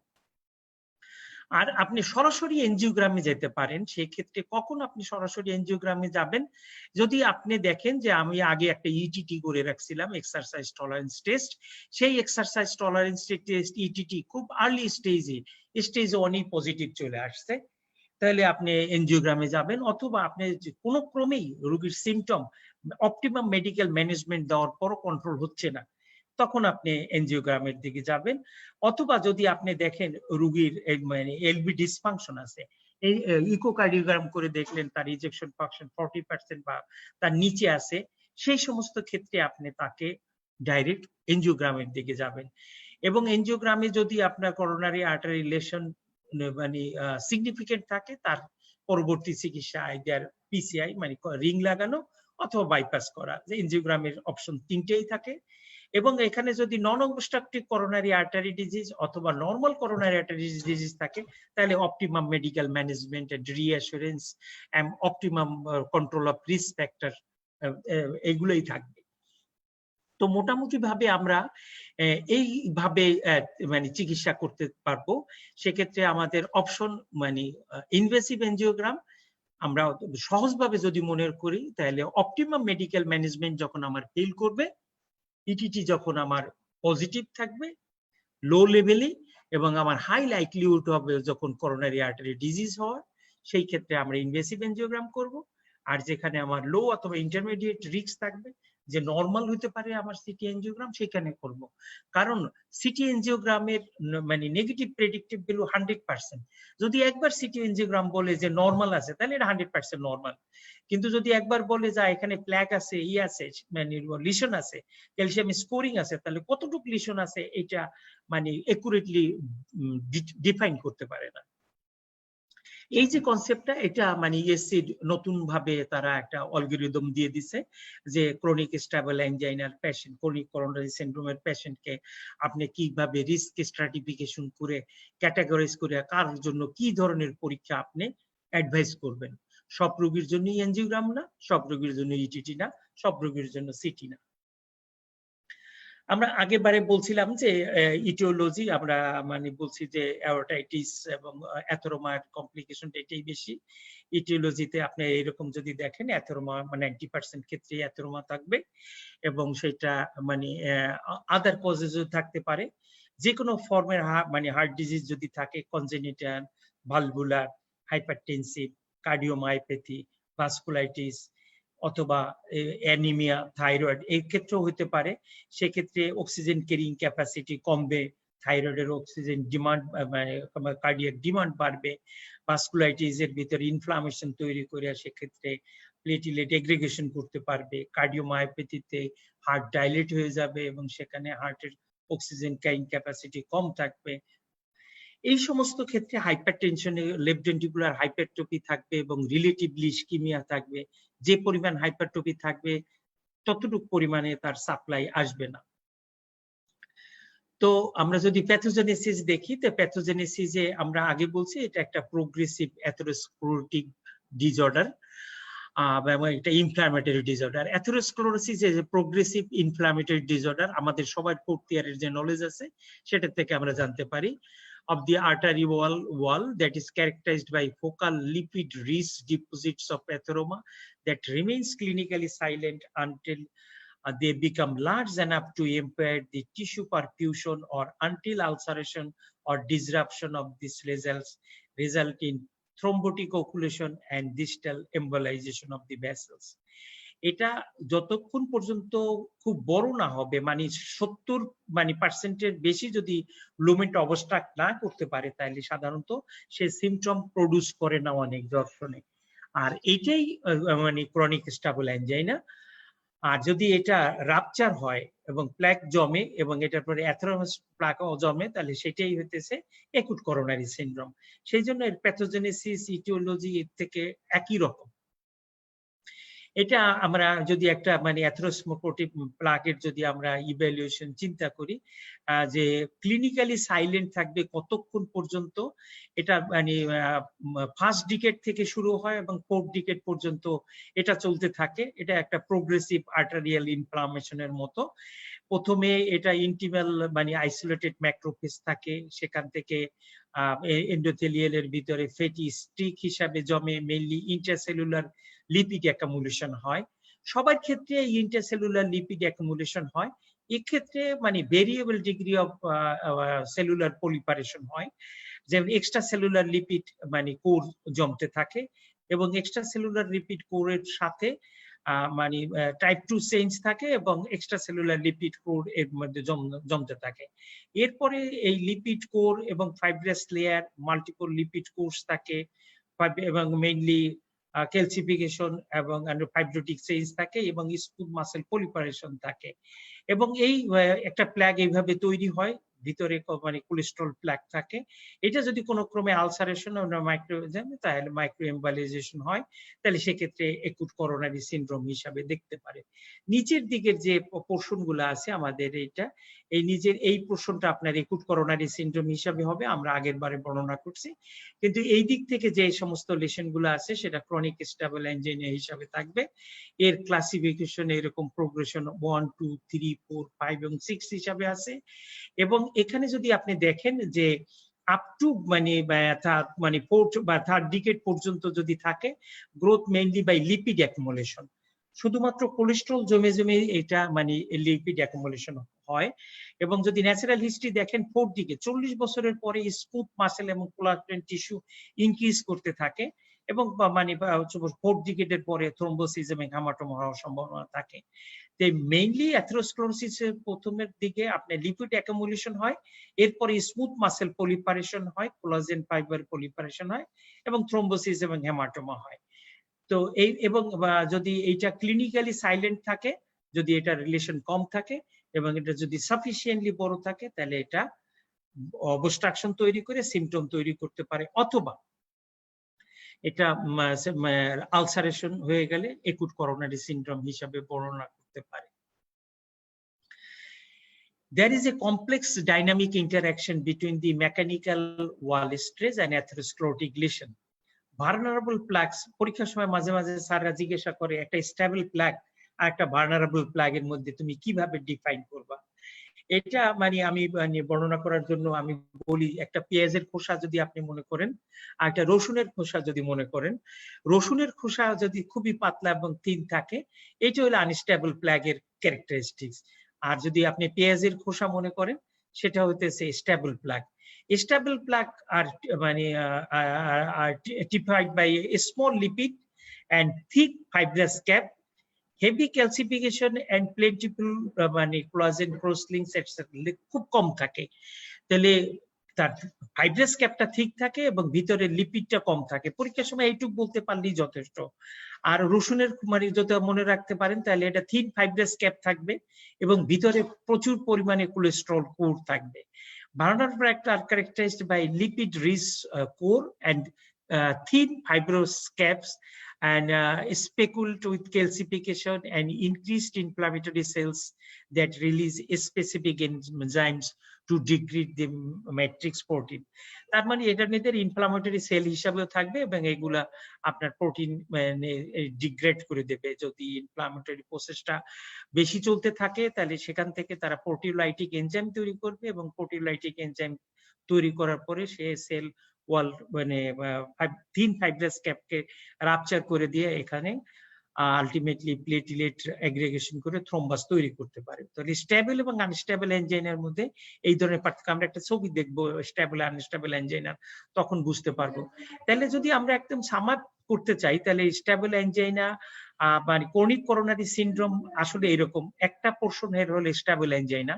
আর আপনি সরাসরি এনজিওগ্রামে যেতে পারেন। সেই ক্ষেত্রে কখন আপনি সরাসরি এনজিওগ্রামে যাবেন, যদি আপনি দেখেন যে আমি আগে একটা ইটিটি করে রাখছিলাম, এক্সারসাইজ টলারেন্স টেস্ট, সেই এক্সারসাইজ টলারেন্স টেস্ট ইটিটি খুব আর্লি স্টেজ 1 পজিটিভ চলে আসছে, তাহলে আপনি এনজিওগ্রামে যাবেন। অথবা আপনি কোনো ক্রমেই রোগীর সিমটম অপটিমাম মেডিকেল ম্যানেজমেন্ট দেওয়ার পরও কন্ট্রোল হচ্ছে না, তখন আপনি এনজিওগ্রামের দিকে যাবেন। অথবা যদি আপনি দেখেন রোগীর মানে এলবি ডিসফাংশন আছে, এই ইকোকার্ডিওগ্রাম করে দেখলেন তার ইজেকশন ফাংশন 40% বা তার নিচে আছে, সেই সমস্ত ক্ষেত্রে আপনি তাকে ডাইরেক্ট এনজিওগ্রামের দিকে যাবেন। এবং এনজিওগ্রামে যদি আপনার করোনারি আর্টারি লেশন মানে সিগনিফিকেন্ট থাকে, তার পরবর্তী চিকিৎসা আইদার পিসিআই মানে রিং লাগানো অথবা বাইপাস করা, যে এনজিওগ্রামের অপশন 3টেই থাকে। এবং এখানে যদি non obstructive coronary artery disease অথবা নরমাল করোনারি আর্টারি ডিজিজ থাকে, তাহলে optimum medical management and reassurance and optimum control of risk factor, এগুলোই থাকবে। তো মোটামুটি ভাবে আমরা এইভাবে মানে চিকিৎসা করতে পারবো। সেক্ষেত্রে আমাদের অপশন মানে ইনভেসিভ এনজিওগ্রাম, আমরা সহজভাবে যদি মনে করি, তাহলে অপটিমাম মেডিকেল ম্যানেজমেন্ট যখন আমার ফেল করবে, ইটিটি যখন আমার পজিটিভ থাকবে লো লেভেলে, এবং আমার হাই লাইকলিহুড হবে যখন করোনারি আর্টারি ডিজিজ হওয়ার, সেই ক্ষেত্রে আমরা ইনভেসিভ এনজিওগ্রাম করব। আর যেখানে আমার লো অথবা ইন্টারমিডিয়েট রিস্ক থাকবে, যে নরমাল হতে পারে আমার সিটি এনজিওগ্রাম, সেখানে করব। কারণ সিটি এনজিওগ্রামের মানে নেগেটিভ প্রেডিক্টিভ ভ্যালু 100%। যদি একবার সিটি এনজিওগ্রাম বলে যে নরমাল আছে, তাহলে এটা 100% নরমাল। কিন্তু যদি একবার বলে যা এখানে প্ল্যাক আছে, ই আছে, মানে লিশন আছে, ক্যালসিয়াম স্কোরিং আছে, তাহলে কতটুকু লিশন আছে এটা মানে একুরেটলি ডিফাইন করতে পারে না। এই যে কনসেপ্টটা, এটা মানে ইএসসি নতুন ভাবে তারা একটা অ্যালগরিদম দিয়ে দিছে, যে ক্রনিক স্টেবল অ্যানজাইনার পেশেন্ট, ক্রনিক করোনারি সিনড্রোমের পেশেন্টকে আপনি কিভাবে রিস্ক স্ট্রাটিফিকেশন করে ক্যাটাগরাইজ করে কার জন্য কি ধরনের পরীক্ষা আপনি অ্যাডভাইস করবেন। সব রোগীর জন্য এনজিওগ্রাম না, সব রোগীর জন্য ইটিটি না, সব রোগীর জন্য সিটি না। আমরা আগেবারে বলছিলাম যে ইটিওলজি, আমরা মানে বলছি যে অ্যাওরটাইটিস এবং অ্যাথেরোমার কমপ্লিকেশন এটাই বেশি। ইটিওলজিতে আপনি এরকম যদি দেখেন, অ্যাথেরোমা মানে 90% ক্ষেত্রে অ্যাথেরোমা থাকবে, এবং সেটা মানে আদার কজেসও থাকতে পারে। যে কোনো ফর্মের মানে হার্ট ডিজিজ যদি থাকে, congenital, valvular, hypertensive, cardiomyopathy, vasculitis, অথবা অ্যানিমিয়া, থাইরয়েড, এই ক্ষেত্রেও হতে পারে। সেক্ষেত্রে অক্সিজেন ক্যারিং ক্যাপাসিটি কমবে, থাইরয়েডের অক্সিজেন ডিমান্ড কার্ডিয়াক ডিমান্ড বাড়বে, ভাস্কুলাইটিস এর ভিতরে ইনফ্লামেশন তৈরি করে সেক্ষেত্রে প্লেটিলেট এগ্রিগেশন করতে পারবে, কার্ডিওমায়োপ্যাথিতে হার্ট ডাইলেট হয়ে যাবে এবং সেখানে হার্টের অক্সিজেন ক্যারিং ক্যাপাসিটি কম থাকবে। এই সমস্ত ক্ষেত্রে হাইপারটেনশনে লেফট ভেন্ট্রিকুলার হাইপারট্রফি থাকবে এবং রিলেটিভলি ইসকিমিয়া থাকবে। যে পরিমাণ হাইপারট্রফি থাকবে, ততটুকু পরিমাণে তার সাপ্লাই আসবে না। তো আমরা যদি প্যাথোজেনেসিস দেখি, তো প্যাথোজেনেসিসে আমরা আগে বলছি এটা একটা প্রোগ্রেসিভ অ্যাথেরোস্ক্লেরোটিক ডিসঅর্ডার, এবং এটা inflammatory disorder. Atherosclerosis is a progressive inflammatory disorder. আমাদের সবার 4th ইয়ারের যে নলেজ আছে সেটা থেকে আমরা জানতে পারি, of the artery wall that is characterized by focal lipid rich deposits of atheroma that remains clinically silent until they become large enough to impair the tissue perfusion, or until ulceration or disruption of these result in thrombotic occlusion and distal embolization of the vessels. এটা যতক্ষণ পর্যন্ত খুব বড় না হবে, মানে 70% বেশি যদি লুমেন্ট অবস্ট্রাক্ট না করতে পারে, তাহলে সাধারণত সে সিমটম প্রডিউস করে না অনেক দর্শনে। আর এইটাই মানে ক্রনিক স্টেবল অ্যাঞ্জাইনা। আর যদি এটা রাপচার হয় এবং প্ল্যাক জমে এবং এটার পরে অ্যাথেরোমাস প্লাকও জমে, তাহলে সেটাই হইতেছে অ্যাকুট করোনারি সিনড্রোম। সেই জন্য এর প্যাথোজেনেসিস, ইটিওলজি এর থেকে একই রকম। এটা আমরা যদি একটা মানে অ্যাথেরোস্ক্লেরোটিক প্লাকের যদি আমরা ইভ্যালুয়েশন চিন্তা করি, যে ক্লিনিক্যালি সাইলেন্ট থাকবে কতক্ষণ পর্যন্ত, এটা মানে ফার্স্ট ডিকেড থেকে শুরু হয় এবং ফোর্থ ডিকেড পর্যন্ত এটা চলতে থাকে। এটা একটা প্রোগ্রেসিভ আর্টারিয়াল ইনফ্লামেশনের মতো। প্রথমে এটা ইন্টিমাল মানে আইসোলেটেড ম্যাক্রোফেজ থাকে, সেখান থেকে এন্ডোথেলিয়ালের ভিতরে ফ্যাটি স্ট্রিক হিসাবে জমে, মেইনলি ইন্টারসেলুলার লিপিড অ্যাকুমুলেশন হয়। সবার ক্ষেত্রে ইন্টারসেলুলার লিপিড অ্যাকুমুলেশন হয়। এক্ষেত্রে মানে ভেরিয়েবল ডিগ্রি অফ সেলুলার পলিপারেশন হয়, যেমন এক্সট্রা সেলুলার লিপিড মানে কোর জমতে থাকে এবং এক্সট্রা সেলুলার লিপিড কোরের সাথে মানে টাইপ 2 চেঞ্জ থাকে এবং এক্সট্রা সেলুলার লিপিড কোর এর মধ্যে জমতে থাকে। এরপরে এই লিপিড কোর এবং fibrous layer, multiple lipid course থাকে এবং মেইনলি ক্যালসিফিকেশন এবং ফাইব্রোটিক চেঞ্জ থাকে এবং স্মুথ মাসেল পলিপারেশন থাকে। এবং এই একটা প্ল্যাগ এইভাবে তৈরি হয়, ভিতরে মানে কোলেস্ট্রল প্ল্যাগ থাকে। এটা যদি কোনো ক্রমে আলসারেশন ও মাইক্রোজেন, তাহলে মাইক্রো এমবালাইজেশন হয়, তাহলে সেক্ষেত্রে একুট করোনারি সিনড্রোম হিসাবে দেখতে পারে। নিচের দিকের যে পোর্শন গুলো আছে আমাদের, এইটা এই নিচের এই পোর্শনটা আপনার একুট করোনারি সিনড্রোম হিসাবে হবে, আমরা আগের বারে বর্ণনা করছি। কিন্তু এই দিক থেকে যে সমস্ত লেশন গুলো আছে সেটা ক্রনিক স্টেবল অ্যাঞ্জাইনা হিসাবে থাকবে। এর ক্লাসিফিকেশন এরকম প্রোগ্রেশন 1, 2, 3, 4, 5 এবং 6 হিসাবে আছে। এবং এখানে যদি আপনি দেখেন যে আপ টু মানে ফোর্থ বা থার্ড ডিকেড পর্যন্ত যদি থাকে, growth mainly by lipid accumulation, শুধুমাত্র কোলেস্ট্রল জমে জমে এটা মানে লিপিড অ্যাকুমুলেশন হয়। এবং যদি ন্যাচারাল হিস্ট্রি দেখেন, ফোর্থ দিকে 40 বছরের পরে স্মুথ মাসেল এবং কোলাজেন টিস্যু ইনক্রিজ করতে থাকে এবং মানে ফোর্থ ডিকেডের পরে থ্রোম্বোসিস এবং হেমাটোমা হওয়ার সম্ভাবনা থাকে। মেইনলি অ্যাথেরোস্ক্লেরোসিসের প্রথমের দিকে আপনার লিপিড অ্যাকুমুলেশন হয়, এরপরে স্মুথ মাসেল পলিপারেশন হয়, কোলাজেন ফাইবার পলিপারেশন হয় এবং থ্রোম্বোসিস এবং হেমাটোমা হয়। তো এই এবং যদি এইটা ক্লিনিক্যালি সাইলেন্ট থাকে, যদি এটা রিলেশন কম থাকে এবং এটা যদি সাফিসিয়েন্টলি বড় থাকে, তাহলে এটা অবস্ট্রাকশন তৈরি করে সিমটম তৈরি করতে পারে, অথবা এটা আলসারেশন হয়ে গেলে একুট করোনারি সিনড্রোম হিসাবে বর্ণনা করতে পারে। There is a complex dynamic interaction between the mechanical wall stress and atherosclerotic lesion. Vulnerable plaques, পরীক্ষার সময় মাঝে মাঝে স্যাররা জিজ্ঞাসা করে একটা স্টেবল প্লাগ আর একটা ভালনারেবল প্লাগের মধ্যে তুমি কিভাবে ডিফাইন করবা। এটা মানে আমি বর্ণনা করার জন্য আমি বলি, একটা পেঁয়াজের খোসা যদি আপনি মনে করেন আর একটা রসুনের খোসা যদি মনে করেন, রসুনের খোসা যদি খুবই পাতলা এবং থিন থাকে, এটা হলো আনস্টেবল প্লাগের ক্যারেক্টারিস্টিক্স। আর যদি আপনি পেঁয়াজের খোসা মনে করেন, সেটা হইতেছে স্টেবল প্লাগ। স্টেবল প্লাগ আর মানে typified by a small lipid and thick fibrous cap, heavy calcification and plentiful মানে কোলাজেন ক্রসলিংস এটসেট্রা খুব কম থাকে, তাহলে তার ফাইব্রাস ক্যাপটা ঠিক থাকে এবং ভিতরে লিপিডটা কম থাকে। পরীক্ষার সময় এইটুকু বলতে পারলেই যথেষ্ট। আর রসুনের মানে যদি মনে রাখতে পারেন, তাহলে এটা থিন ফাইব্রাস ক্যাপ থাকবে এবং ভিতরে প্রচুর পরিমাণে কোলেস্ট্রল কোর থাকবে। Vulnerable plaques are characterized by lipid-rich core and thin fibrous caps and speckled with calcification and increased inflammatory cells that release specific enzymes to degrade the matrix protein. তার মানে এটার মধ্যে ইনফ্লামেটরি সেল হিসাবেও থাকবে এবং এগুলা আপনার প্রোটিন মানে ডিগ্রেড করে দেবে। যদি ইনফ্লামেটরি প্রসেসটা বেশি চলতে থাকে, তাহলে সেখান থেকে তারা প্রোটিওলাইটিক এনজাইম তৈরি করবে এবং প্রোটিওলাইটিক এনজাইম তৈরি করার পরে সে সেল ওয়াল মানে থিন ফাইব্রাস ক্যাপকে রাপচার করে দিয়ে এখানে আলটিমেটলি প্লেটলেট অ্যাগ্রিগেশন করে থ্রম্বাস তৈরি করতে পারে। তাহলে স্টেবল এবং আনস্টেবল এনজাইনার মধ্যে এই ধরনের পার্থক্য। আমরা একটা ছবি দেখবো স্টেবল আনস্টেবল এনজাইনার, তখন বুঝতে পারবো। তাহলে যদি আমরা একদম সামার করতে চাই, তাহলে স্টেবল এনজাইনা মানে ক্রনিক করোনারি সিনড্রোম আসলে এরকম একটা পোর্শন এর হলে স্টেবল এনজাইনা,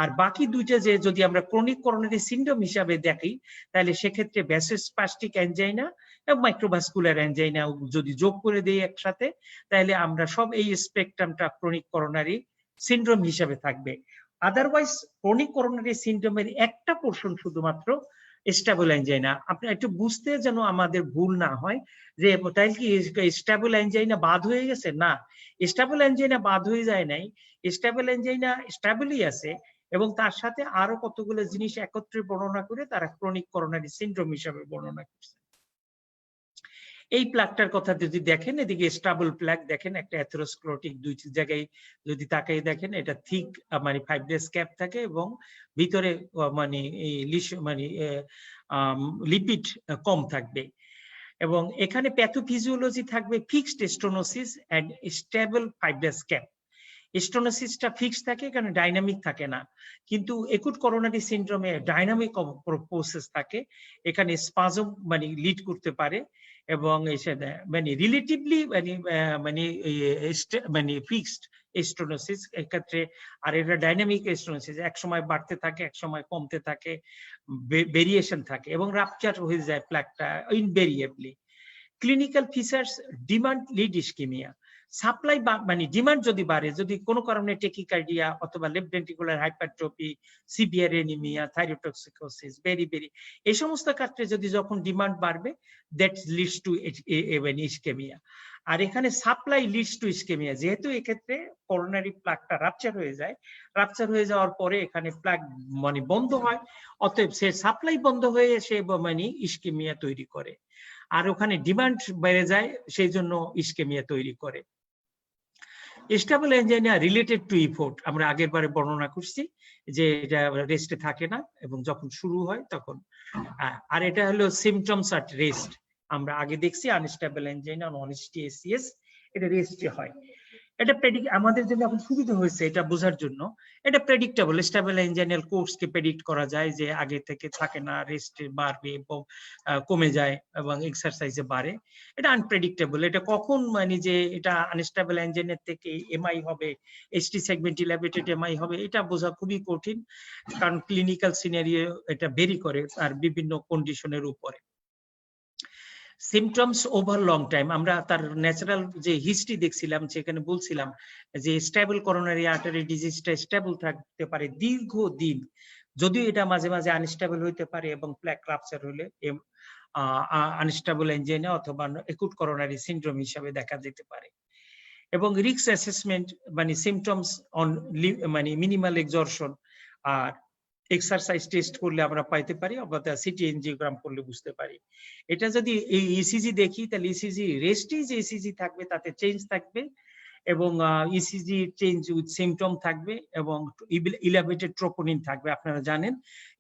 আর বাকি দুইটা যে যদি আমরা ক্রনিক করোনারি সিনড্রোম হিসাবে দেখি, তাহলে সেক্ষেত্রে ভ্যাসোস্পাস্টিক এনজাইনা এবং মাইক্রোভাস্কুলার এনজাইনা যদি যোগ করে দিই একসাথে, তাহলে আমরা সব এই স্পেকট্রামটা ক্রনিক করোনারি সিনড্রোম হিসাবে থাকবে। আদারওয়াইজ ক্রনিক করোনারি সিনড্রোমের একটা পোর্শন শুধুমাত্র স্টেবল এনজাইনা। আপনার একটু বুঝতে যেন আমাদের ভুল না হয় যে তাই কি স্টেবল এনজাইনা বাদ হয়ে গেছে, না, স্টেবল এনজাইনা বাদ হয়ে যায় নাই, স্টেবল এনজাইনা স্টেবলই আছে এবং তার সাথে আরো কতগুলো জিনিস একত্রে বর্ণনা করে তারা ক্রনিক করোনারি সিনড্রোম হিসাবে বর্ণনা করছে। এই প্লাগটার কথা যদি দেখেন, এদিকে স্টেবল প্লাগ দেখেন, একটা অ্যাথেরোস্ক্লেরোটিক দুই জায়গায় যদি তাকাই দেখেন, এটা থিক মানে ফাইব্রাস ক্যাপ থাকে এবং ভিতরে মানে মানে লিপিড কম থাকবে। এবং এখানে প্যাথোফিজিওলজি থাকবে fixed stenosis and stable fibrous cap. স্টেনোসিসটা ফিক্সড থাকে, এখানে ডাইনামিক থাকে না, কিন্তু একুট করোনারি সিনড্রোমে ডাইনামিক প্রসেস থাকে, এখানে স্পাজম মানে লিড করতে পারে এবং মানে রিলেটিভলি মানে ফিক্সড স্টেনোসিস এক্ষেত্রে। আর এটা ডাইনামিক স্টেনোসিস, এক সময় বাড়তে থাকে, এক সময় কমতে থাকে, ভেরিয়েশন থাকে এবং রাপচার হয়ে যায় প্লাগটা invariably. Clinical features demand lead ischaemia, supply মানে ডিমান্ড যদি বাড়ে, যদি কোনো কারণে টেকিকার্ডিয়া অথবা left ventricular hypertrophy, severe anaemia, thyrotoxicosis, বেরি এই সমস্ত ক্ষেত্রে যদি যখন ডিমান্ড বাড়বে, দ্যাট লিডস টু ইসকেমিয়া। আর এখানে সাপ্লাই লিডস টু ইসকেমিয়া, যেহেতু এক্ষেত্রে করোনারি প্লাগটা রাপচার হয়ে যায়, রাপচার হয়ে যাওয়ার পরে এখানে প্লাগ মানে বন্ধ হয়, অতএব সে সাপ্লাই বন্ধ হয়ে সে মানে ইসকেমিয়া তৈরি করে, আর ওখানে ডিমান্ড বেড়ে যায়, সেই জন্য ইসকেমিয়া তৈরি করে। Stable angina related to effort, আমরা আগের বারে বর্ণনা করছি যে এটা রেস্টে থাকে না এবং যখন শুরু হয় তখন। আর এটা হলো সিমটমস অ্যাট রেস্ট, আমরা আগে দেখছি আনস্টেবল এনজাইনা নন এসটিএসিএস, এটা রেস্টে হয়। এটা আমাদের জন্য এখন সুবিধা হয়েছে এটা বোঝার জন্য, এটা প্রেডিক্টেবল। স্টেবল এনজাইনাল কোর্সকে প্রেডিক্ট করা যায় যে আগে থেকে থাকে না, রেস্টে বাড়বে, কমে যায় এবং এক্সারসাইজে বাড়ে। এটা আনপ্রেডিক্টেবল, এটা কখন মানে যে এটা আনস্টেবল এনজাইনের থেকে এমআই হবে, এসটি সেগমেন্ট ইলাভেটেড এমআই হবে, এটা বোঝা খুবই কঠিন, কারণ ক্লিনিক্যাল সিনারিও এটা ভেরি করে আর বিভিন্ন কন্ডিশনের উপরে। সিমটমস ওভার লং টাইম, আমরা তার ন্যাচারাল যে হিস্ট্রি দেখছিলাম সেখানে বলছিলাম যে স্টেবল করোনারি আর্টারি ডিজিজটা স্টেবল থাকতে পারে দীর্ঘদিন, যদিও এটা মাঝে মাঝে আনস্টেবল হইতে পারে এবং প্লাক রাপচার হলে আনস্টেবল এনজাইনা অথবা একুট করোনারি সিনড্রোম হিসাবে দেখা যেতে পারে। এবং রিস্ক অ্যাসেসমেন্ট মানে সিমটমস অন মানে মিনিমাল এক্সরশন আর এক্সারসাইজ টেস্ট করলে আমরা পাইতে পারি, অথবা সিটি এনজিওগ্রাম করলে বুঝতে পারি। এটা যদি এই ইসিজি দেখি, তাহলে ইসিজি রেস্টে যে ইসিজি থাকবে তাতে চেঞ্জ থাকবে এবং ইসিজি চেঞ্জ উইথ সিমটম থাকবে এবং ইলাভেটেড ট্রোপোনিন থাকবে। আপনারা জানেন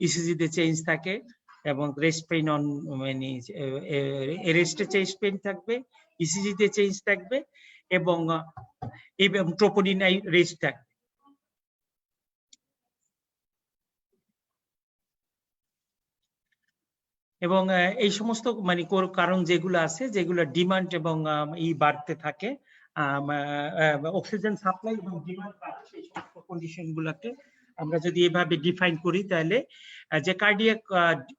ইসিজি তে চেঞ্জ থাকে এবং রেস্ট পেইন অন মানে রেস্টে চেস্ট পেইন থাকবে, ইসিজি তে চেঞ্জ থাকবে এবং ট্রোপোনিন রেস্ট থাকবে। এবং এই সমস্ত মানে কারণ যেগুলো আছে, যেগুলো ডিমান্ড এবং বাড়তে থাকে, অক্সিজেন সাপ্লাই এবং ডিমান্ড বাড়ে, সেই সমস্ত কন্ডিশন গুলাকে আমরা যদি এভাবে ডিফাইন করি, তাহলে যে কার্ডিয়াক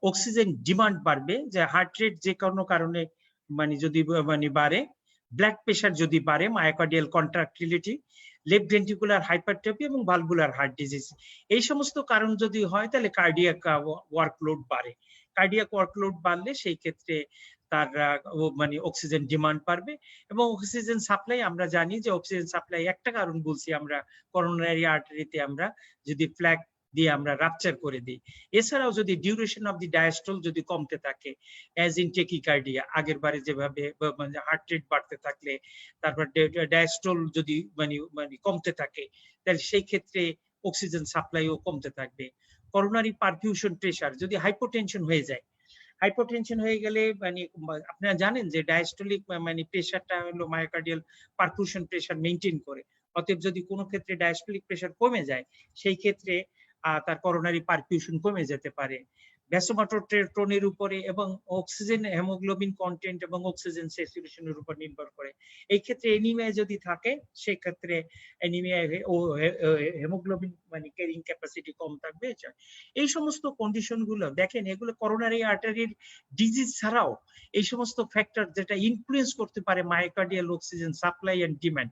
অক্সিজেন ডিমান্ড বাড়বে, যে হার্ট রেট যে কোনো কারণে মানে যদি মানে বাড়ে, ব্লাড প্রেশার যদি বাড়ে, myocardial contractility, left ventricular hypertrophy এবং ভালভুলার হার্ট ডিজিজ, এই সমস্ত কারণ যদি হয় তাহলে কার্ডিয়াক ওয়ার্কলোড বাড়ে। কার্ডিয়াক ওয়ার্কলোড বাড়লে সেই ক্ষেত্রে তার মানে অক্সিজেন ডিমান্ড বাড়বে এবং অক্সিজেন সাপ্লাই, আমরা জানি যে অক্সিজেন সাপ্লাই একটা কারণ বলছি আমরা, করোনারি আর্টারিতে আমরা যদি প্লাগ দিয়ে আমরা রাপচার করে দিই। এছাড়াও যদি ডিউরেশন অফ দি ডায়াস্ট্রল যদি কমতে থাকে, অ্যাজ ইন টেকিকার্ডিয়া, আগের বারে যেভাবে মানে হার্ট রেট বাড়তে থাকলে তারপর ডায়াস্ট্রল যদি মানে কমতে থাকে, তাহলে সেই ক্ষেত্রে অক্সিজেন সাপ্লাইও কমতে থাকবে। করোনারি পারফিউশন প্রেশার যদি হাইপোটেনশন হয়ে যায়, হাইপোটেনশন হয়ে গেলে মানে আপনারা জানেন যে ডায়াস্টোলিক মানে প্রেশারটা হলো মায়োকার্ডিয়াল পারফিউশন প্রেশার মেইনটেইন করে। অতএব যদি কোনো ক্ষেত্রে ডায়াস্টোলিক প্রেশার কমে যায় সেই ক্ষেত্রে তার করোনারি পারফিউশন কমে যেতে পারে। ভ্যাসোমোটর টোনের উপরে এবং অক্সিজেন হেমোগ্লোবিন কন্টেন্ট এবং অক্সিজেন স্যাচুরেশনের উপর নির্ভর করে। এই ক্ষেত্রে এনিমিয়া যদি থাকে সেই ক্ষেত্রে এনিমিয়া ও হেমোগ্লোবিন মানে ক্যারিং ক্যাপাসিটি কম থাকবে। এই সমস্ত কন্ডিশন গুলো দেখেন, এগুলো করোনারি আর্টারির ডিজিজ ছাড়াও এই সমস্ত ফ্যাক্টর যেটা ইনফ্লুয়েন্স করতে পারে myocardial oxygen supply and demand.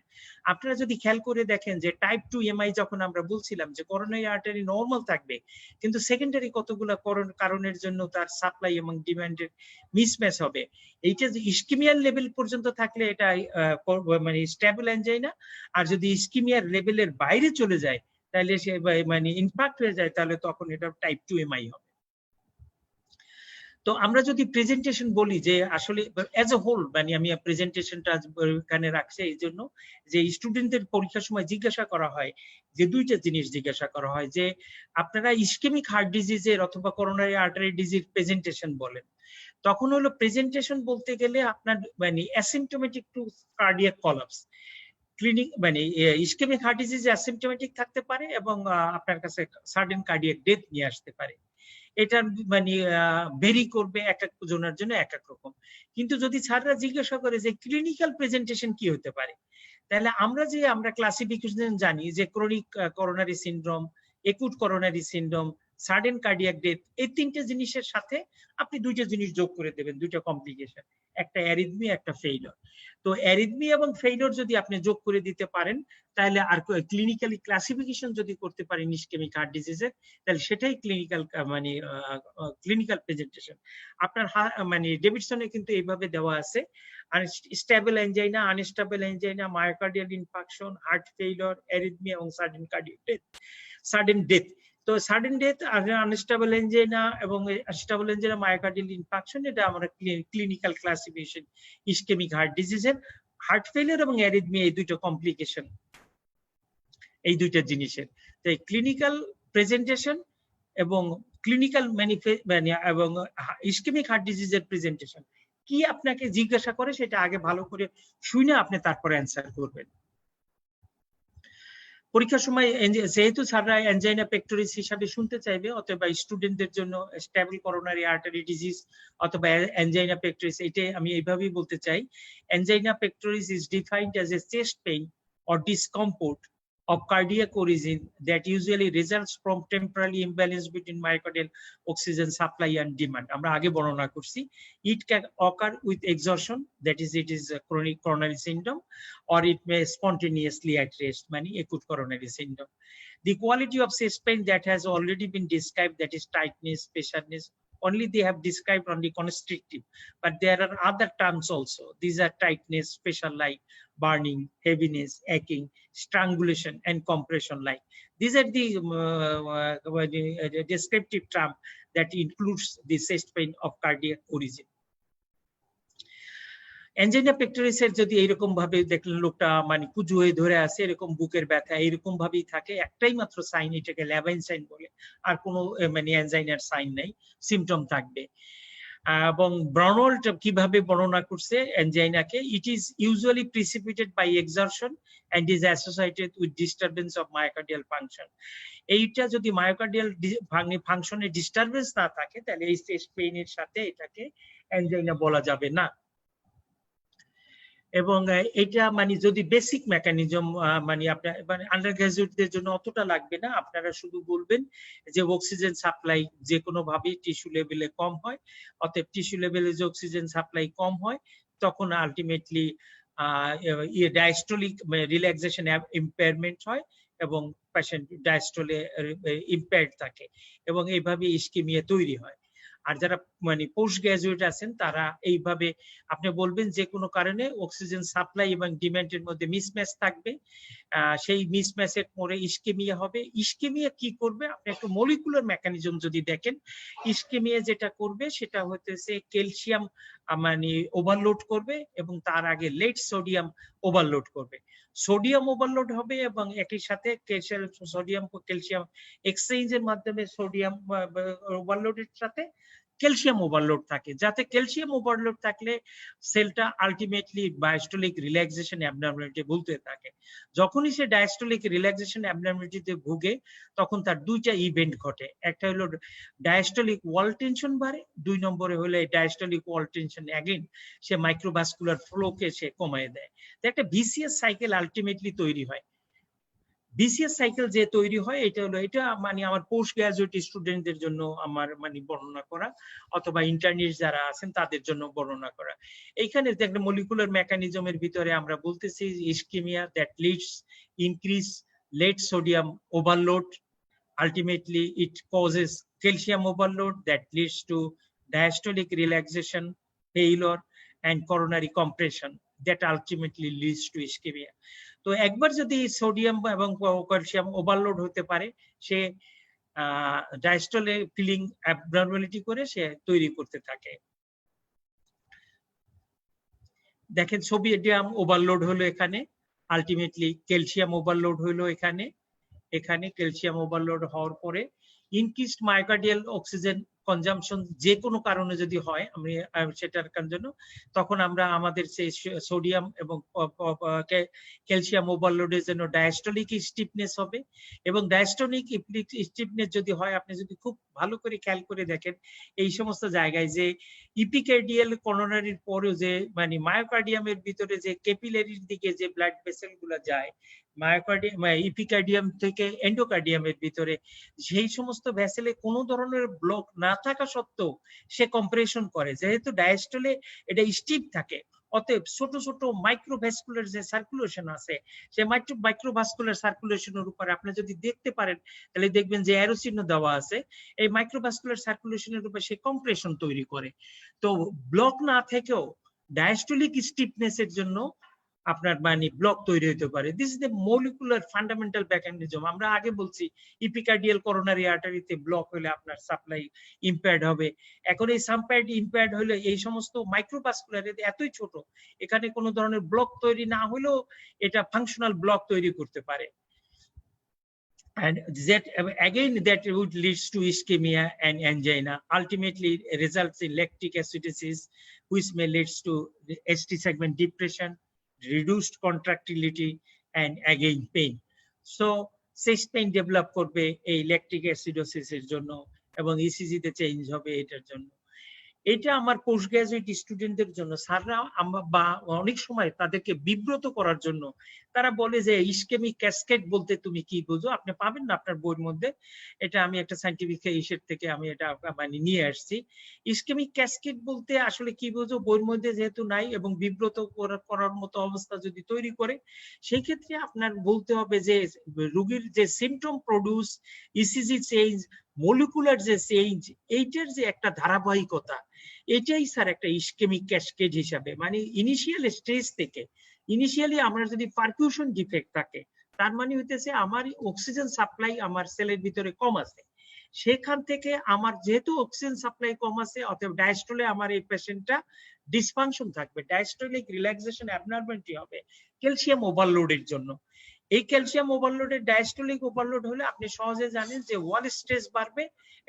আপনারা যদি খেয়াল করে দেখেন যে টাইপ 2 এমআই যখন আমরা বলছিলাম যে করোনারি আর্টারি নরমাল থাকবে, কিন্তু সেকেন্ডারি কতগুলো কারণের জন্য তার সাপ্লাই এবং ডিমান্ডের মিসম্যাচ হবে। এইটা যে ইস্কিমিয়ার লেভেল পর্যন্ত থাকলে এটা মানে স্টেবল এনজাইনা, আর যদি ইস্কিমিয়ার লেভেলের বাইরে চলে যায় তাহলে সে মানে ইনফ্যাক্ট হয়ে যায়, তাহলে তখন এটা টাইপ 2 এমআই হবে। তো আমরা যদি প্রেজেন্টেশন বলি যে আসলে অ্যাজ এ হোল, মানে আমি প্রেজেন্টেশনটা এখানে রাখছি এই জন্য যে স্টুডেন্টদের পরীক্ষার সময় জিজ্ঞাসা করা হয় যে দুইটা জিনিস জিজ্ঞাসা করা হয় যে আপনারা ইসকেমিক হার্ট ডিজিজের অথবা করোনারি আর্টারি ডিজিজ প্রেজেন্টেশন বলেন। তখন হলো প্রেজেন্টেশন বলতে গেলে আপনার মানে asymptomatic to cardiac collapse, clinic মানে ইসকেমিক হার্ট ডিজিজ অ্যাসিম্পটোমেটিক থাকতে পারে এবং আপনার কাছে সাডেন কার্ডিয়াক ডেথ নিয়ে আসতে পারে। এটা মানে ভেরি করবে এক এক জনের জন্য এক এক রকম। কিন্তু যদি স্যাররা জিজ্ঞাসা করে যে ক্লিনিক্যাল প্রেজেন্টেশন কি হতে পারে, তাহলে আমরা ক্লাসিফিকেশন জানি যে chronic coronary syndrome, acute coronary syndrome, sudden cardiac death, এই তিনটে জিনিসের সাথে আপনি দুইটা জিনিস যোগ করে দেবেন, দুইটা কমপ্লিকেশন, একটা অ্যারিথমি একটা ফেইলর। তো অ্যারিথমি এবং ফেইলর যদি আপনি যোগ করে দিতে পারেন তাহলে আর ক্লিনিক্যালি ক্লাসিফিকেশন যদি করতে পারেন ইসকেমিক হার্ট ডিজিজের, তাহলে সেটাই ক্লিনিক্যাল মানে ক্লিনিক্যাল প্রেজেন্টেশন। আপনার মানে ডেভিডসনে কিন্তু এইভাবে দেওয়া আছে stable angina, unstable angina, myocardial infarction, heart failure, arrhythmia এবং sudden cardiac death, sudden death. তো সাডেন ডেথ আর আনস্টেবল এনজাইনা এবং স্টেবল এনজাইনা মায়োকার্ডিয়াল ইনফাকশন, এটা আমরা ক্লিনিক্যাল ক্লাসিফিকেশন ইসকেমিক হার্ট ডিজিজের। হার্ট ফেইলিয়ার এবং অ্যারিথমি এই দুটো কমপ্লিকেশন, এই দুইটা জিনিসের। তাই ক্লিনিক্যাল প্রেজেন্টেশন এবং ক্লিনিক্যাল এবং ইসকেমিক হার্ট ডিজিজের প্রেজেন্টেশন কি আপনাকে জিজ্ঞাসা করে সেটা আগে ভালো করে শুনে আপনি তারপরে অ্যান্সার করবেন। পরীক্ষার সময় যেহেতু স্যাররা এনজাইনা পেক্টোরিস হিসাবে শুনতে চাইবে, অথবা স্টুডেন্টদের জন্য স্টেবল করোনারি আর্টারি ডিজিজ অথবা এনজাইনা পেক্টোরিস, এটাই আমি এইভাবেই বলতে চাই। Angina pectoris is defined as a chest pain or discomfort of cardiac origin that usually results from temporary imbalance between myocardial oxygen supply and demand. আমরা আগে বর্ণনা করছি। It can occur with exhaustion, that is it is a chronic coronary syndrome, or it may spontaneously at rest, মানে acute coronary syndrome. The quality of chest pain that has already been described, that is tightness, pressure-ness, only they have described only constrictive, but there are other terms also. These are tightness, pressure like, burning, heaviness, aching, strangulation, and compression like. These are the descriptive term that includes the chest pain of cardiac origin. Angina পেক্টোরিসের যদি এইরকম ভাবে দেখলেন লোকটা মানে কুজু হয়ে ধরে আছে, এরকম বুকের ব্যথা এইরকম ভাবেই থাকে, একটাই মাত্র সাইন, এটাকে ল্যাভাইন সাইন বলে, আর কোনো মানে এনজাইনার সাইন নাই, সিমটম থাকবে। এবং ব্রাউনল্ট কিভাবে বর্ণনা করছে এনজাইনাকে, it is usually precipitated by exertion and is associated with disturbance of myocardial function. এইটা যদি মায়োকার্ডিয়াল ফাংশনের ডিস্টারবেন্স না থাকে তাহলে এই চেস্ট পেইনের সাথে এটাকে এনজাইনা বলা যাবে না। এবং এটা মানে যদি বেসিক মেকানিজম মানে আপনার মানে আন্ডার গ্রাজুয়েটদের জন্য অতটা লাগবে না, আপনারা শুধু বলবেন যে অক্সিজেন সাপ্লাই যে কোনো ভাবে টিস্যু লেভেলে কম হয়, অতএব টিস্যু লেভেলে যে অক্সিজেন সাপ্লাই কম হয় তখন আলটিমেটলি ডায়াস্টোলিক রিল্যাক্সেশন ইম্পেয়ারমেন্ট হয় এবং পেশেন্ট ডায়াস্টোলে ইম্পেয়ার্ড থাকে এবং এইভাবে ইসকেমিয়া তৈরি হয়। আর যারা মানে পোস্ট গ্রাজুয়েট আছেন তারা এইভাবে আপনি বলবেন যে কোনো কারণে অক্সিজেন সাপ্লাই এবং ডিমান্ডের মধ্যে মিসম্যাচ থাকবে, সেই মিসম্যাচের পরে ইসকেমিয়া হবে। ইসকেমিয়া কি করবে, আপনি একটু মলিকুলার মেকানিজম যদি দেখেন, ইসকেমিয়া যেটা করবে সেটা হতেছে ক্যালসিয়াম মানে ওভারলোড করবে এবং তার আগে লেট সোডিয়াম ওভারলোড করবে। সোডিয়াম ওভারলোড হবে এবং একই সাথে সোডিয়াম ক্যালসিয়াম এক্সচেঞ্জের মাধ্যমে সোডিয়াম ওভারলোডের সাথে ক্যালসিয়াম ওভারলোড থাকে, যাতে ক্যালসিয়াম ওভারলোড থাকলে সেলটা আলটিমেটলি ডায়াস্টোলিক রিল্যাক্সেশন অ্যাবনর্মালিটি ভুগতে থাকে। যখনই সে ডায়াস্টোলিক রিল্যাক্সেশন অ্যাবনর্মালিটিতে ভুগে তখন তার দুইটা ইভেন্ট ঘটে, একটা হলো ডায়াস্টোলিক ওয়াল টেনশন বাড়ে, 2 নম্বরে হলো ডায়াস্টোলিক ওয়াল টেনশন অ্যাগেন সে মাইক্রোভাস্কুলার ফ্লোকে সে কমিয়ে দেয়। তো একটা ভিসিয়াস সাইকেল আলটিমেটলি তৈরি হয়। বিসিএস সাইকেল যে তৈরি হয় এটা হলো, এটা মানে আমার পোস্ট গ্রাজুয়েট স্টুডেন্টদের জন্য আমার মানে বর্ণনা করা, অথবা ইন্টারনিট যারা আছেন তাদের জন্য বর্ণনা করা। এইখানে একটা মলিকুলার মেকানিজমের ভিতরে আমরা বলতেছি ischaemia that leads increase late sodium overload, ultimately it causes calcium overload that leads to diastolic relaxation, failure and coronary compression that ultimately leads to ischemia. তো একবার যদি সোডিয়াম এবং ক্যালসিয়াম ওভারলোড হতে পারে, সে ডায়াস্টলে ফিলিং অ্যাবনর্মালিটি করে সে তৈরি করতে থাকে। দেখেন সোডিয়াম ওভারলোড হলো এখানে, আলটিমেটলি ক্যালসিয়াম ওভারলোড হলো এখানে, এখানে ক্যালসিয়াম ওভারলোড হওয়ার পরে ইনক্রিজড মায়োকার্ডিয়াল অক্সিজেন কনজাম্পশন যে কোনো কারণে যদি হয় আমি সেটার জন্য, তখন আমরা আমাদের সেই সোডিয়াম এবং ক্যালসিয়াম ওভারলোডের জন্য ডায়াস্টোলিক স্টিফনেস হবে, এবং ডায়াস্টোলিক স্টিফনেস যদি হয়, আপনি যদি খুব ভালো করে খেয়াল করে দেখেন এই সমস্ত জায়গায় যে ইপিকার্ডিয়াল করোনারির পরেও যে মানে মায়োকার্ডিয়ামের ভিতরে যে ক্যাপিলারির দিকে যে ব্লাড ভেসেল গুলা যায় মায়োকার্ডিয়াম ইপিকার্ডিয়াম থেকে এন্ডোকার্ডিয়ামের ভিতরে, সেই সমস্ত ভেসেলে কোনো ধরনের ব্লক না থাকা সত্ত্বেও সে কম্প্রেশন করে, যেহেতু ডায়াস্টলে এটা স্টিফ থাকে। অতএব ছোট ছোট মাইক্রোভাস্কুলার যে সার্কুলেশন আছে, সে মাইক্রোভাস্কুলার সার্কুলেশনের উপরে আপনি যদি দেখতে পারেন তাহলে দেখবেন যে অ্যারো চিহ্ন দেওয়া আছে, এই মাইক্রোভাস্কুলার সার্কুলেশনের উপরে সে কম্প্রেশন তৈরি করে। তো ব্লক না থেকেও ডায়াস্টোলিক স্টিফনেসের জন্য আপনার মানে ব্লক তৈরি হতে পারে। This is the molecular fundamental mechanism. আমরা আগে বলছি ইপিকার্ডিয়াল করোনারি আর্টারিতে ব্লক হলে আপনার সাপ্লাই ইম্পেয়ার্ড হবে। এখন এই সাপ্লাই ইম্পেয়ার্ড হলে এই সমস্ত মাইক্রোভাস্কুলার এতই ছোট, এখানে কোনো ধরনের ব্লক তৈরি না হলেও এটা ফাংশনাল ব্লক তৈরি করতে পারে। And that again that would leads to ischemia and angina, ultimately results in lactic acidosis, which may leads to ST segment depression, reduced contractility and again pain. So chest pain develop করবে এই lactic acidosis এর জন্য, এবং ECG তে change হবে এটার জন্য। এটা আমার পোস্ট গ্রাজুয়েট স্টুডেন্টদের জন্য স্যাররা বা অনেক সময় তাদেরকে বিব্রত করার জন্য তারা বলে যে ইসকেমিক ক্যাসকেড বলতে তুমি কি বুঝো, আপনি পাবেন না আপনার বইয়ের মধ্যে, এটা আমি একটা সায়েন্টিফিক ইসের থেকে আমি এটা মানে নিয়ে আসছি। ইসকেমিক ক্যাসকেড বলতে আসলে কি বুঝো বইয়ের মধ্যে যেহেতু নাই, এবং বিব্রত করার মতো অবস্থা যদি তৈরি করে, সেই ক্ষেত্রে আপনার বলতে হবে যে রোগীর যে symptom produce ECG change, molecular যে চেঞ্জ, এইটার যে একটা ধারাবাহিকতা, এটাই স্যার একটা ইসকেমিক ক্যাসকেড হিসাবে, মানে ইনিশিয়াল স্টেজ থেকে ইনিশিয়ালি আমার যদি পারফিউশন ডিফেক্ট থাকে, তার মানে হইতেছে আমার অক্সিজেন সাপ্লাই আমার সেলের ভিতরে কম আছে, সেখান থেকে আমার যেহেতু অক্সিজেন সাপ্লাই কম আছে, অতএব ডায়াস্টলে আমার এই পেশেন্টটা ডিসফাংশন থাকবে, ডায়াস্টলিক রিল্যাক্সেশন অ্যাবনর্মালিটি হবে ক্যালসিয়াম ওভারলোডের জন্য। এই ক্যালসিয়াম ওভারলোডের ডায়াস্টলিক ওভারলোড হলে আপনি সহজে জানেন যে ওয়াল স্ট্রেস বাড়বে,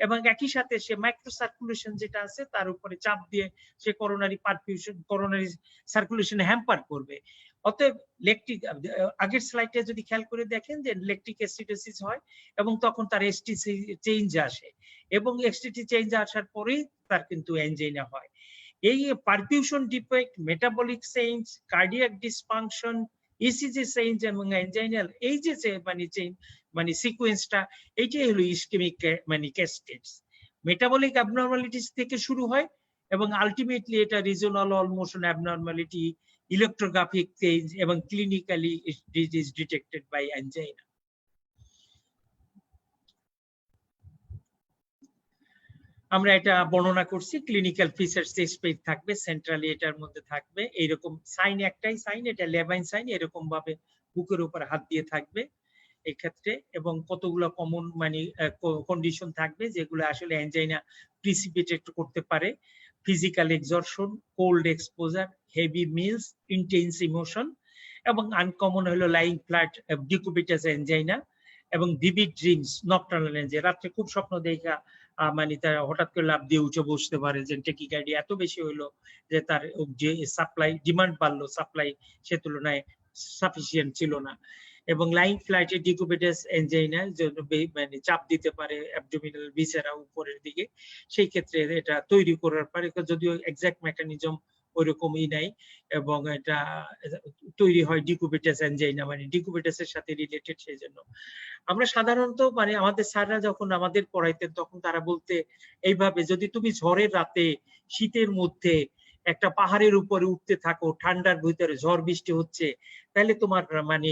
এবং একই সাথে সে মাইক্রো সার্কুলেশন যেটা আছে তার উপরে চাপ দিয়ে সে coronary perfusion coronary circulation hamper করবে। অতএব ল্যাকটিক আগের স্লাইডে যদি খেয়াল করে দেখেন যে ল্যাকটিক অ্যাসিডোসিস হয় এবং তখন তার এসটি চেঞ্জ আসে, এবং এসটি চেঞ্জ আসার পরেই তার কিন্তু অ্যাঞ্জাইনা হয়। এই perfusion defect, metabolic change, cardiac dysfunction, ECG change এবং অ্যাঞ্জাইনাল এই যে মানে সিকোয়েন্সটা, এইটাই হলো ইসকেমিক মানে ক্যাসকেডস। মেটাবলিক অ্যাবনর্মালিটিস থেকে শুরু হয় এবং আলটিমেটলি এটা regional wall motion abnormality, electrographic change এবং clinically it is detected by angina. আমরা এটা বর্ণনা করছি, ক্লিনিক্যাল ফিচার্স চেস্ট পেইন থাকবে, সেন্ট্রালি এটার মধ্যে থাকবে এইরকম সাইন, একটাই সাইন, এটা লেভাইন সাইন, এরকম ভাবে বুকের উপর হাত দিয়ে থাকবে এই ক্ষেত্রে, এবং কতগুলো কমন মানে কন্ডিশন থাকবে যেগুলো আসলে অ্যাঞ্জাইনা প্রিসিপিটেট করতে পারে। Physical exertion, cold exposure, heavy meals, intense emotion, এবং আনকমন হলো লাইং ফ্ল্যাট, ডিকুবিটাস অ্যাঞ্জাইনা, এবং ভিভিড ড্রিমস, নকটার্নাল অ্যাঞ্জাইনা, রাত্রে খুব স্বপ্ন দেখা মানে তার হঠাৎ করে লাভ দিয়ে উঠে বসতে পারে, যে টেকিকার্ডিয়া এত বেশি হইলো যে তার যে সাপ্লাই ডিমান্ড বাড়লো, সাপ্লাই সে তুলনায় সাফিসিয়েন্ট ছিল না। এবং লাইং ফ্লাইটে ডিকুবিটাস এনজাইনা মানে চাপ দিতে পারে অ্যাবডোমিনাল ভিসেরা উপরের দিকে, সেই ক্ষেত্রে এটা তৈরি করার পরে, যদিও এক্সাক্ট মেকানিজম ওইরকমই নাই, এবং এটা তৈরি হয় ডিকুবিটাস এনজাইনা, মানে ডিকুবিটাসের সাথে রিলেটেড। সেই জন্য আমরা সাধারণত মানে আমাদের স্যাররা যখন আমাদের পড়াইতেন তখন তারা বলতে এইভাবে, যদি তুমি ঝড়ের রাতে শীতের মধ্যে একটা পাহাড়ের উপরে উঠতে থাকো, ঠান্ডার ভিতরে ঝড় বৃষ্টি হচ্ছে, তাহলে তোমার মানে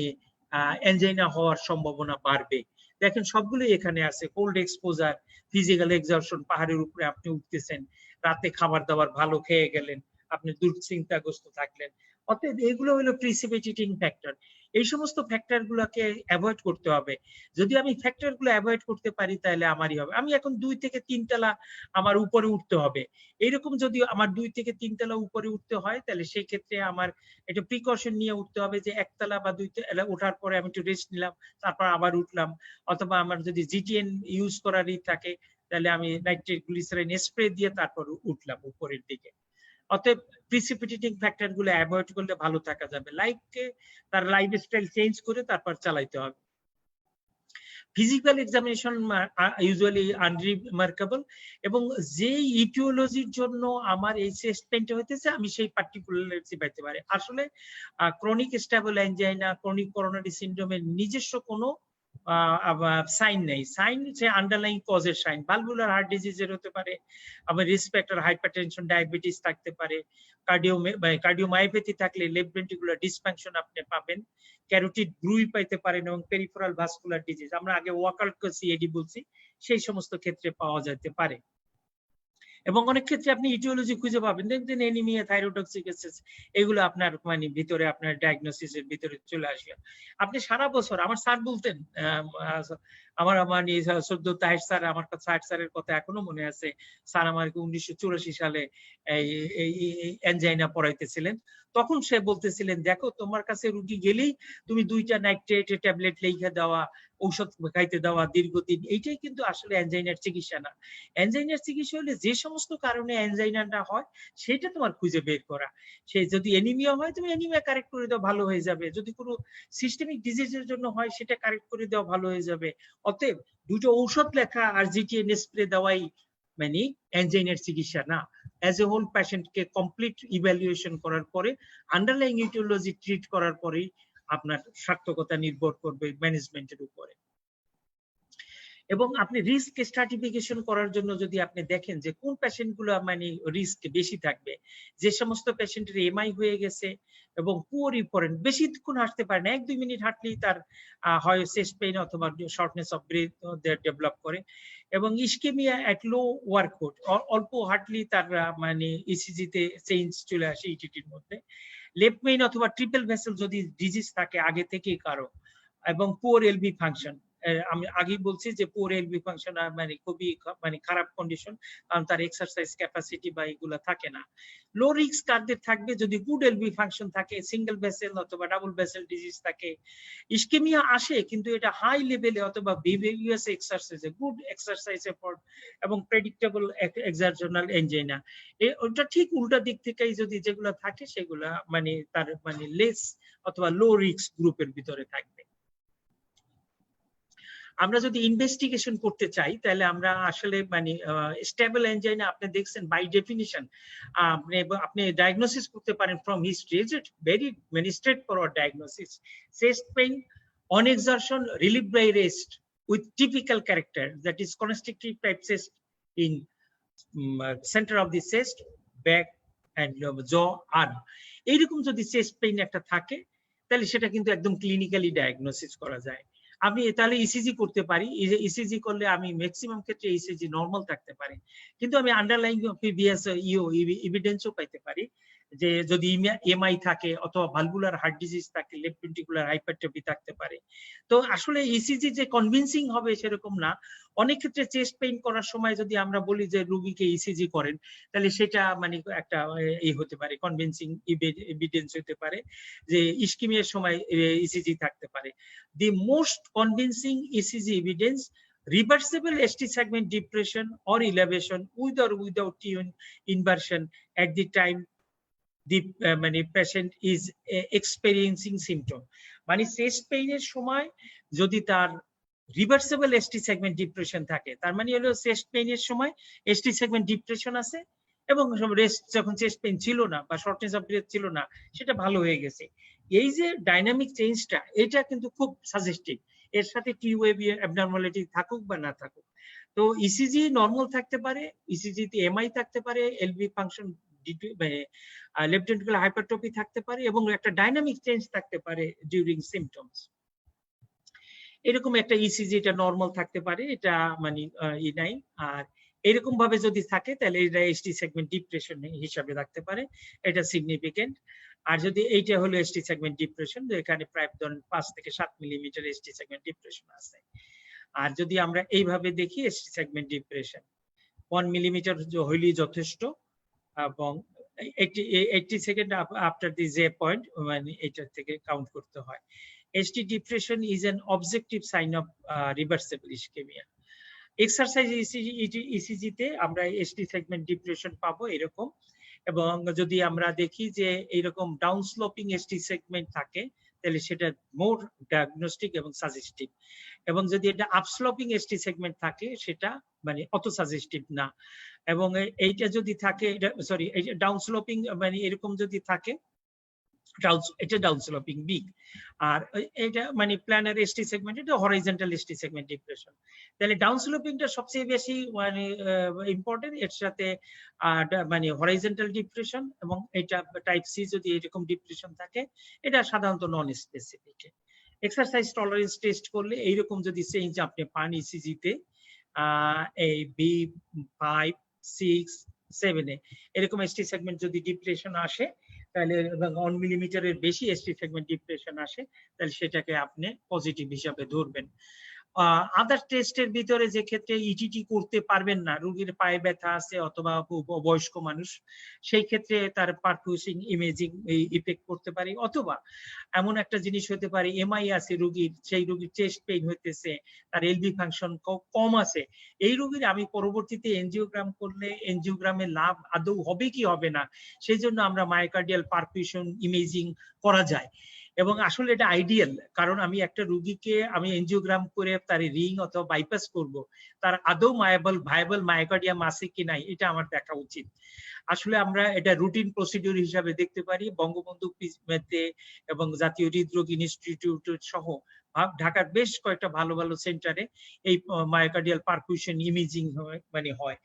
এনজাইনা হওয়ার সম্ভাবনা বাড়বে। দেখেন সবগুলোই এখানে আছে, কোল্ড এক্সপোজার, ফিজিক্যাল এক্সারশন, পাহাড়ের উপরে আপনি উঠতেছেন, রাতে খাবার দাবার ভালো খেয়ে গেলেন, আপনি দুশ্চিন্তাগ্রস্ত থাকলেন, অতএব এগুলো হলো প্রিসিপিটেটিং ফ্যাক্টর। এই সমস্ত ফ্যাক্টর গুলোকে অ্যাভয়েড করতে হবে। যদি আমি ফ্যাক্টর গুলো অ্যাভয়েড করতে পারি তাহলে আমারই হবে। আমি এখন 2 থেকে 3 তলা আমার উপরে উঠতে হবে, এইরকম যদি আমার 2 থেকে 3 তলা উপরে উঠতে হয়, তাহলে সেই ক্ষেত্রে আমার একটা প্রিকশন নিয়ে উঠতে হবে, যে 1 তলা বা 2 তলা ওঠার পরে আমি একটু রেস্ট নিলাম, তারপর আবার উঠলাম। অথবা আমার যদি জিটিএন ইউজ করারই থাকে, তাহলে আমি নাইট্রেট গ্লিসারিন স্প্রে দিয়ে তারপর উঠলাম উপরের দিকে। অতএব প্রিসিপিটেটিং ফ্যাক্টর গুলো অ্যাভয়েড করলে ভালো থাকা যাবে। লাইফকে তার লাইফস্টাইল চেঞ্জ করে তারপর চালাইতে হবে। ফিজিক্যাল এক্সামিনেশন ইউজুয়ালি আনরিমার্কেবল, এবং যে ইটিওলজির জন্য আমার এই চেস্ট পেইনটা হইতেছে আমি সেই পার্টিকুলারিটি পাইতে পারি। আসলে chronic stable angina, chronic coronary সিনড্রোমের নিজস্ব কোনো সাইন নেই। সাইন হচ্ছে আন্ডারলাইং কজের সাইন, ভালভুলার হার্ট ডিজিজের হতে পারে, আবার রিস্ক ফ্যাক্টর হাইপারটেনশন, ডায়াবেটিস থাকতে পারে, কার্ডিওমায়োপ্যাথি থাকলে লেফট ভেন্ট্রিকুলার ডিসফাংশন আপনি পাবেন, ক্যারোটিড ব্রুই পাইতে পারেন, এবং পেরিফেরাল ভাস্কুলার ডিজিজ, আমরা আগে ওয়াকার্ট সিএডি বলছি, সেই সমস্ত ক্ষেত্রে পাওয়া যেতে পারে। এবং অনেক ক্ষেত্রে আপনি ইটিওলজি খুঁজে পাবেন, দেখবেন এনিমিয়া, থাইরোটক্সিকোসিস, এগুলো আপনার মানে ভিতরে আপনার ডায়াগনোসিসের ভিতরে চলে আসবে। আপনি সারা বছর, আমার স্যার বলতেন, আমার মানে সদ্য তাহের স্যার, আমার তাহের স্যারের কথা এখনো মনে আছে। স্যার আমাকে 1984 সালে এই এনজাইনা পড়াইতেছিলেন। তখন সে বলতেছিলেন, দেখো তোমার কাছে রুগী গেলেই তুমি 2টা নাইট্রেট ট্যাবলেট লিখে দেওয়া, ঔষধ খাইতে দেওয়া দীর্ঘদিন, এইটাই কিন্তু আসলে এনজাইনার চিকিৎসা না। এনজাইনার চিকিৎসা হলে যে সমস্ত কারণে এনজাইনাটা হয় সেটা তোমার খুঁজে বের করা। সে যদি এনিমিয়া হয়, তুমি এনিমিয়া কারেক্ট করে দাও, ভালো হয়ে যাবে। যদি কোনো সিস্টেমিক ডিজিজের জন্য হয়, সেটা কারেক্ট করে দেওয়া, ভালো হয়ে যাবে। অতএব 2টো ঔষধ লেখা আর জিটিএন স্প্রে দেওয়াই মানে এনজাইনার চিকিৎসা না। অ্যাজ এ হোল পেশেন্টকে কমপ্লিট ইভ্যালুয়েশন করার পরে, আন্ডারলাইং ইটিওলজি ট্রিট করার পরেই আপনার সার্থকতা নির্ভর করবে ম্যানেজমেন্টের উপরে। এবং আপনি রিস্ক স্ট্রাটিফিকেশন করার জন্য যদি আপনি দেখেন যে কোন পেশেন্ট গুলো মানে রিস্ক বেশি থাকবে, যে সমস্ত পেশেন্টের এমআই হয়ে গেছে এবং পুয়ার ইম্পর্টেন্ট, বেশিক্ষণ হাঁটতে পারে না, 1-2 মিনিট হাঁটলেই তার হয় চেস্ট পেইন অথবা শর্টনেস অফ ব্রেথ ডেভেলপ করে, এবং ইসকেমিয়া এট লো ওয়ার্কআউট, অল্প হাঁটলেই তার মানে ইসিজি তে চেঞ্জ চলে আসে ইটিটির মধ্যে। লেফট মেইন অথবা ট্রিপল ভেসেল যদি ডিজিজ থাকে আগে থেকেই কারো, এবং পুয়ার এলবি ফাংশন, আমি আগেই বলছি যে পুয়ার এলবি ফাংশন মানে খুবই মানে খারাপ কন্ডিশন, কারণ তার এক্সারসাইজ ক্যাপাসিটি বা এগুলো থাকে না। লো রিস্ক কারদের থাকবে যদি গুড এলবি ফাংশন থাকে, সিঙ্গেল ভেসেল অথবা ডাবল ভেসেল ডিজিজ থাকে। ইসকেমিয়া আসে কিন্তু এটা হাই লেভেলে অথবা ভিভিএস এক্সারসাইজে, গুড এক্সারসাইজ এফোর্ট এবং প্রেডিক্টেবল এক্সারশনাল এনজাইনা। ওটা ঠিক উল্টা দিক থেকেই যদি যেগুলো থাকে সেগুলা মানে তার মানে লেস অথবা লো রিস্ক গ্রুপের ভিতরে থাকবে। আমরা যদি ইনভেস্টিগেশন করতে চাই তাহলে আমরা আসলে মানে স্টেবল এনজাইনা আপনি দেখছেন বাই ডেফিনিশন আপনি ডায়াগনোসিস করতে পারেন from history, is it very মানে straight forward diagnosis. Chest pain on exertion relieve by rest with typical character that is constrictive type chest in centre of the chest, back and jaw, arm, এইরকম যদি chest pain একটা থাকে তাহলে সেটা কিন্তু একদম clinically diagnosis করা যায়। আমি তাহলে ইসিজি করতে পারি, ইসিজি করলে আমি ম্যাক্সিমাম ক্ষেত্রে ইসিজি নরমাল থাকতে পারে, কিন্তু আমি আন্ডারলাইং পিভিএস ইও এভিডেন্সও পাইতে পারি যে যদি এমআই থাকে অথবা ভালভুলার হার্ট ডিজিজ থাকে, লেফট ভেন্ট্রিকুলার হাইপারট্রফি থাকতে পারে। তো আসলে ইসিজি যে কনভিন্সিং হবে সেরকম না। অনেক ক্ষেত্রে চেস্ট পেইন করার সময় যদি আমরা বলি যে রোগীকে ইসিজি করেন, তাহলে সেটা মানে একটা এই হতে পারে, কনভিন্সিং এভিডেন্স হতে পারে যে ইসকিমিয়ার সময় ইসিজি থাকতে পারে। The most convincing ECG evidence reversible ST segment depression or elevation with or without inversion at the time the patient is experiencing symptom, মানে চেস্ট পেইনের সময় যদি তার রিভার্সিবল এসটি সেগমেন্ট ডিপ্রেশন থাকে, তার মানে হলো চেস্ট পেইনের সময় এসটি সেগমেন্ট ডিপ্রেশন আছে এবং রেস্ট যখন চেস্ট পেইন ছিল না বা শর্টনেস অফ ব্রেথ ছিল না সেটা ভালো হয়ে গেছে। এই যে ডাইনামিক চেঞ্জটা, এটা কিন্তু খুব সাজেস্টিভ। এর সাথে টি ওয়েভ অ্যাবনরমালিটি থাকুক বা না থাকুক, তো ইসিজি নরমাল থাকতে পারে, ইসিজি তে এমআই থাকতে পারে, LV function left ventricular hypertrophy থাকতে পারে এবং একটা ডাইনামিক চেঞ্জ থাকতে পারে ডিউরিং সিমটমস। এরকম একটা ইসিজি এটা নরমাল থাকতে পারে, এটা মানে ই নাই। আর এরকম ভাবে যদি থাকে তাহলে এটা এসটি সেগমেন্ট ডিপ্রেশন হিসাবে রাখতে পারে, এটা সিগনিফিকেন্ট। আর যদি এইটা হলো এসটি সেগমেন্ট ডিপ্রেশন, এখানে প্রায় ধরুন 5 থেকে 7 মিলিমিটার এসটি সেগমেন্ট ডিপ্রেশন আছে। আর যদি আমরা এইভাবে দেখি এসটি সেগমেন্ট ডিপ্রেশন 1 মিলিমিটার হইলেই যথেষ্ট, এবং 80 second after the J point মানে এটা থেকে কাউন্ট করতে হয়। ST depression is an objective sign of reversible ischemia. Exercise ECG তে আমরা ST সেগমেন্ট ডিপ্রেশন পাবো এরকম, এবং যদি আমরা দেখি যে এইরকম ডাউন স্লোপিং ST সেগমেন্ট থাকে তাহলে সেটা মোর ডায়াগনস্টিক এবং সাজেস্টিভ, এবং যদি এটা আপস্লোপিং ST সেগমেন্ট থাকে সেটা মানে অত সাজেস্টিভ না। এবং এইটা যদি থাকে, সরি ডাউন স্লোপিং মানে এরকম যদি থাকে এটা ডাউন স্লোপিং বি, আর এটা মানে প্ল্যানার এসটি সেগমেন্ট, এটা হরাইজন্টাল এসটি সেগমেন্ট ডিপ্রেশন। তাহলে ডাউন স্লোপিংটা সবচেয়ে বেশি মানে ইম্পর্টেন্ট, এর সাথে মানে হরাইজন্টাল ডিপ্রেশন, এবং এটা টাইপ সি যদি এরকম ডিপ্রেশন থাকে এটা সাধারণত non specific. Exercise tolerance test করলে এইরকম যদি চেঞ্জ আপনি পান ইসিজি তে এই B5, 6, 7 এরকম এসটি সেগমেন্ট যদি ডিপ্রেশন আসে তাহলে 1 মিলিমিটারের বেশি এসটি সেগমেন্ট ডিপ্রেশন আসে তাহলে সেটাকে আপনি পজিটিভ হিসাবে ধরবেন। আদার টেস্টের ভিতরে যে ক্ষেত্রে ইটিটি করতে পারবেন না, রোগীর পায়ে ব্যথা আছে অথবা বয়স্ক মানুষ, সেই ক্ষেত্রে তার পারফিউশন ইমেজিং ইফেক্ট করতে পারে, অথবা এমন একটা জিনিস হতে পারে এমআই আছে রোগীর, সেই রোগীর চেস্ট পেইন হইতেছে, তার এলভি ফাংশন কম আছে, এই রোগীর আমি পরবর্তীতে এনজিওগ্রাম করলে এনজিওগ্রামের লাভ আদৌ হবে কি হবে না, সেই জন্য আমরা মায়োকার্ডিয়াল পারফিউশন ইমেজিং করা যায়। এবং আসলে এটা আইডিয়াল, কারণ আমি একটা রোগীকে আমি এনজিওগ্রাম করে তার রিং অথবা বাইপাস করব, তার আদৌ ভায়াবল মায়োকার্ডিয়াম আছে কি নাই এটা আমার দেখা উচিত। আসলে আমরা এটা রুটিন প্রসিডিউর হিসাবে দেখতে পারি বঙ্গবন্ধু পিসমেতে এবং জাতীয় হৃদরোগ ইনস্টিটিউট সহ ঢাকার বেশ কয়েকটা ভালো ভালো সেন্টারে এই মায়োকার্ডিয়াল পারফিউশন ইমেজিং মানে হয়।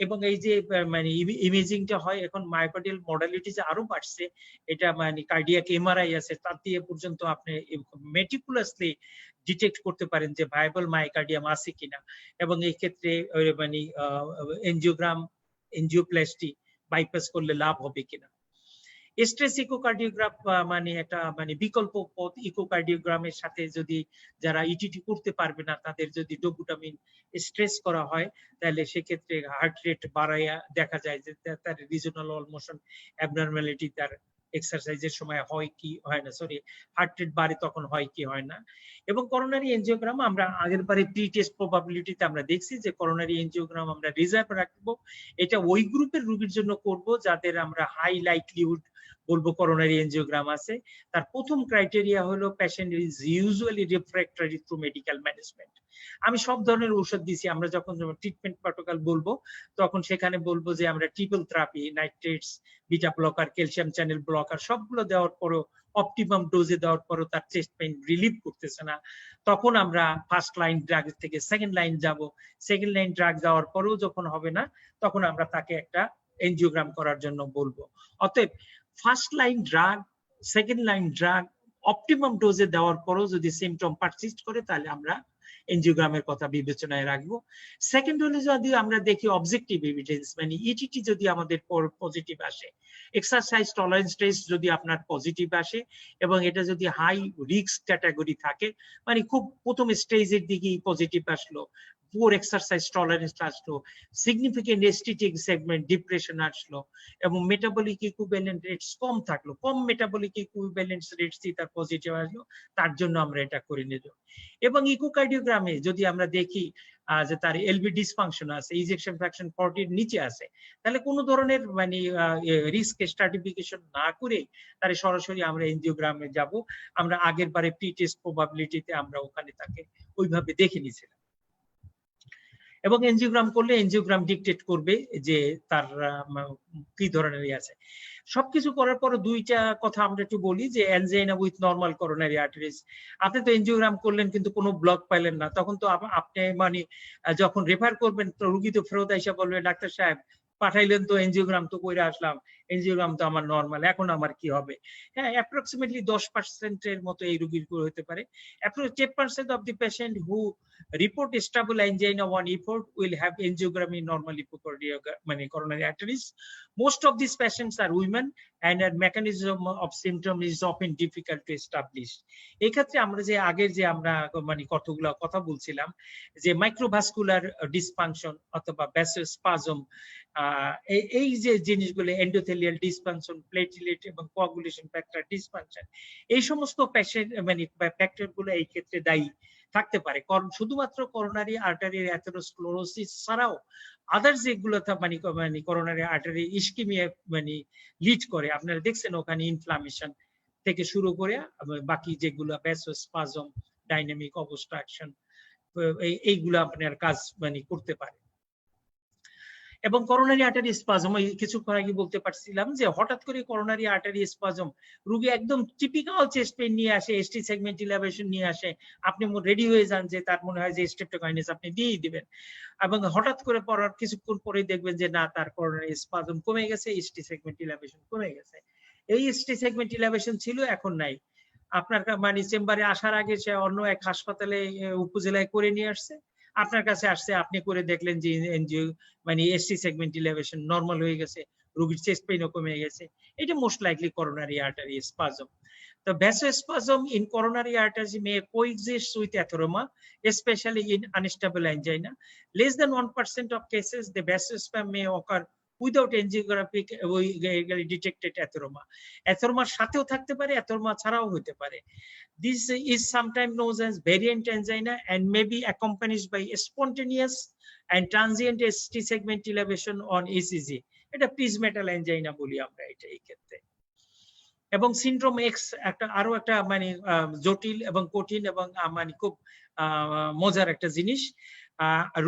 এবং এই যে মানে ইমেজিংটা হয় এখন মায়োকার্ডিয়াল মডালিটি যে আরো বাড়ছে, এটা মানে কার্ডিয়াক এমআরআই আছে, তার দিয়ে পর্যন্ত আপনি মেটিকুলাসলি ডিটেক্ট করতে পারেন যে ভায়াবল মায়োকার্ডিয়াম আছে কিনা, এবং এই ক্ষেত্রে মানে এনজিওগ্রাম এনজিওপ্লাস্টি বাইপাস করলে লাভ হবে কিনা। স্ট্রেস ইকোকার্ডিওগ্রাফ মানে একটা মানে বিকল্প পথ, ইকোকার্ডিওগ্রামের সাথে যদি যারা ইটিটি করতে পারবে না তাদের যদি ডোবুটামিন স্ট্রেস করা হয় তাহলে সেক্ষেত্রে হার্ট রেট বাড়াইয়া দেখা যায় যে তার রিজনাল ওয়াল মোশন অ্যাবনরমালিটি তার এক্সারসাইজের সময় হয় কি হয় না, সরি হার্ট রেট বাড়ে তখন হয় কি হয় না। এবং করোনারি এনজিওগ্রাম আমরা আগের বারে প্রি টেস্ট প্রবাবিলিটিতে আমরা দেখছি যে করোনারি এনজিওগ্রাম আমরা রিজার্ভ রাখবো, এটা ওই গ্রুপের রোগীর জন্য করব যাদের আমরা হাই লাইকলিহুড বলবো করোনারি এনজিওগ্রাম আছে। তার প্রথম ক্রাইটেরিয়া হলো patient is usually refractory to medical management. আমি সব ধরনের ঔষধ দিছি, আমরা যখন ট্রিটমেন্ট প্রটোকল বলবো তখন সেখানে বলবো যে আমরা triple therapy, nitrates, beta blocker, calcium channel blocker সবগুলো দেওয়ার পরও অপটিমাম ডোজে দেওয়ার পরও তার চেস্ট পেইন রিলিভ করতেছে না, তখন আমরা ফার্স্ট লাইন ড্রাগ থেকে সেকেন্ড লাইন যাব, সেকেন্ড লাইন ড্রাগ দেওয়ার পরেও যখন হবে না তখন আমরা তাকে একটা এনজিওগ্রাম করার জন্য বলবো। অতএব first line drug, second line drug optimum ডোজে দেওয়ার পরও যদি সিমটম পারসিস্ট করে তাহলে আমরা এনজিওগ্রামের কথা বিবেচনায় রাখবো। সেকেন্ড হলে যদি আমরা দেখি অবজেক্টিভ এভিডেন্স মানে ইটিটি যদি আমাদের পজিটিভ আসে, এক্সারসাইজ টলারেন্স টেস্ট যদি আপনার পজিটিভ আসে এবং এটা যদি হাই রিস্ক ক্যাটাগরি থাকে, মানে খুব প্রথম স্টেজের দিকেই পজিটিভ আসলো, পুয়ার এক্সারসাইজ টলারেন্স আসলো, সিগনিফিকেন্ট এসটিটিক সেগমেন্ট ডিপ্রেশন আসলো, এবং মেটাবলিক ইকুইভ্যালেন্ট রেটস কম থাকলো, কম মেটাবলিক ইকুইভ্যালেন্ট রেটস তার পজিটিভ আসলো, তার জন্য আমরা এটা করে নিল। এবং ইকোকার্ডিওগ্রামে যদি আমরা দেখি যে তার এলভি ডিসফাংশন আছে, ইজেকশন ফ্র্যাকশন 40 এর নিচে আছে, তাহলে কোনো ধরনের মানে রিস্ক স্ট্রাটিফিকেশন না করে তার সরাসরি আমরা এনজিওগ্রামে যাব। আমরা আগের বারে প্রি টেস্ট প্রবাবিলিটিতে আমরা ওখানে তাকে ওইভাবে দেখে নিয়েছিলাম, এবং এনজিওগ্রাম করলে এনজিওগ্রাম ডিকটেট করবে যে তার কি ধরনের আছে। সবকিছু করার পর দুইটা কথা আমরা একটু বলি যে angina with normal coronary arteries, আপনি তো এনজিওগ্রাম করলেন কিন্তু কোনো ব্লক পাইলেন না, তখন তো আপনি মানে যখন রেফার করবেন তো রুগী তো ফেরত এসে বলবে ডাক্তার সাহেব পাঠাইলেন তো এনজিওগ্রাম তো করে আসলাম, এনজিওগ্রাম তো আমার নরমাল, এখন আমার কি হবে? হ্যাঁ, অ্যাপ্রক্সিমেটলি 10% এর মতো এই রোগীর হতে পারে। 10% of the patient who report stable angina on effort will have angiography normal মানে coronary arteries. Most of these patients are women and a mechanism of symptom is often difficult to establish. এই ক্ষেত্রে আমরা যে আগের যে আমরা মানে কতগুলো কথা বলছিলাম যে মাইক্রোভাস্কুলার ডিসফাংশন অথবা ভ্যাসোস্পাজম, এই যে জিনিসগুলো এন্ডোথেলিয়াল ডিসফাংশন, প্লেটলেট এবং কোয়াগুলেশন ফ্যাক্টর ডিসফাংশন, এই সমস্ত পেশেন্ট মানে ফ্যাক্টর গুলো এই ক্ষেত্রে দায়ী থাকতে পারে। কারণ শুধুমাত্র করোনারি আর্টারির অ্যাথেরোস্ক্লেরোসিস ছাড়াও আদার্স যেগুলো মানে করোনারি আর্টারি ইসকিমিয়া মানে লিড করে, আপনারা দেখছেন ওখানে ইনফ্লামেশন থেকে শুরু করে বাকি যেগুলো ভ্যাসোস্পাজম, ডাইনামিক অবস্ট্রাকশন, এইগুলো আপনার কাজ মানে করতে পারে। এবং করোনারি আর্টারি স্পাজম, কিছুক্ষণ আগে বলতে পারছিলাম যে হঠাৎ করে করোনারি আর্টারি স্পাজম রোগী একদম টিপিক্যাল চেস্ট পেইন নিয়ে আসে, এসটি সেগমেন্ট ইলাভেশন নিয়ে আসে, আপনি রেডি হয়ে যান যে তার মনে হয় যে স্ট্রেপ্টোকাইনেস আপনি দিয়েই দিবেন, এবং হঠাৎ করে পড়ার কিছুক্ষণ পরেই দেখবেন যে না, তার করোনারি স্পাজম কমে গেছে, এসটি সেগমেন্ট ইলাভেশন কমে গেছে। এই এসটি সেগমেন্ট ইলাভেশন ছিল, এখন নাই। আপনার মানে চেম্বারে আসার আগে সে অন্য এক হাসপাতালে উপজেলায় করে নিয়ে আসছে, আপনার কাছে আসছে, আপনি করে দেখলেন যে এনজিও মানে এসটি সেগমেন্ট ইলেভেশন নরমাল হয়ে গেছে, রোগীর চেস্ট পেইনও কমে গেছে, এটা most likely coronary artery spasm. The vasospasm in coronary arteries may coexist with atheroma, especially in unstable angina. Less than 1% of cases, the vasospasm may occur without angiographic detected atheroma. Atheroma সাথেও থাকতে পারে, atheroma ছাড়াও হতে পারে। This is sometimes known as variant angina and may be accompanied by spontaneous and transient ST segment elevation on ECG. এটা প্রিজমেটাল angina বলি আমরা এটা এই ক্ষেত্রে। এবং সিনড্রোম এক্স একটা আরো একটা মানে জটিল এবং কঠিন এবং মানে খুব মজার একটা জিনিস।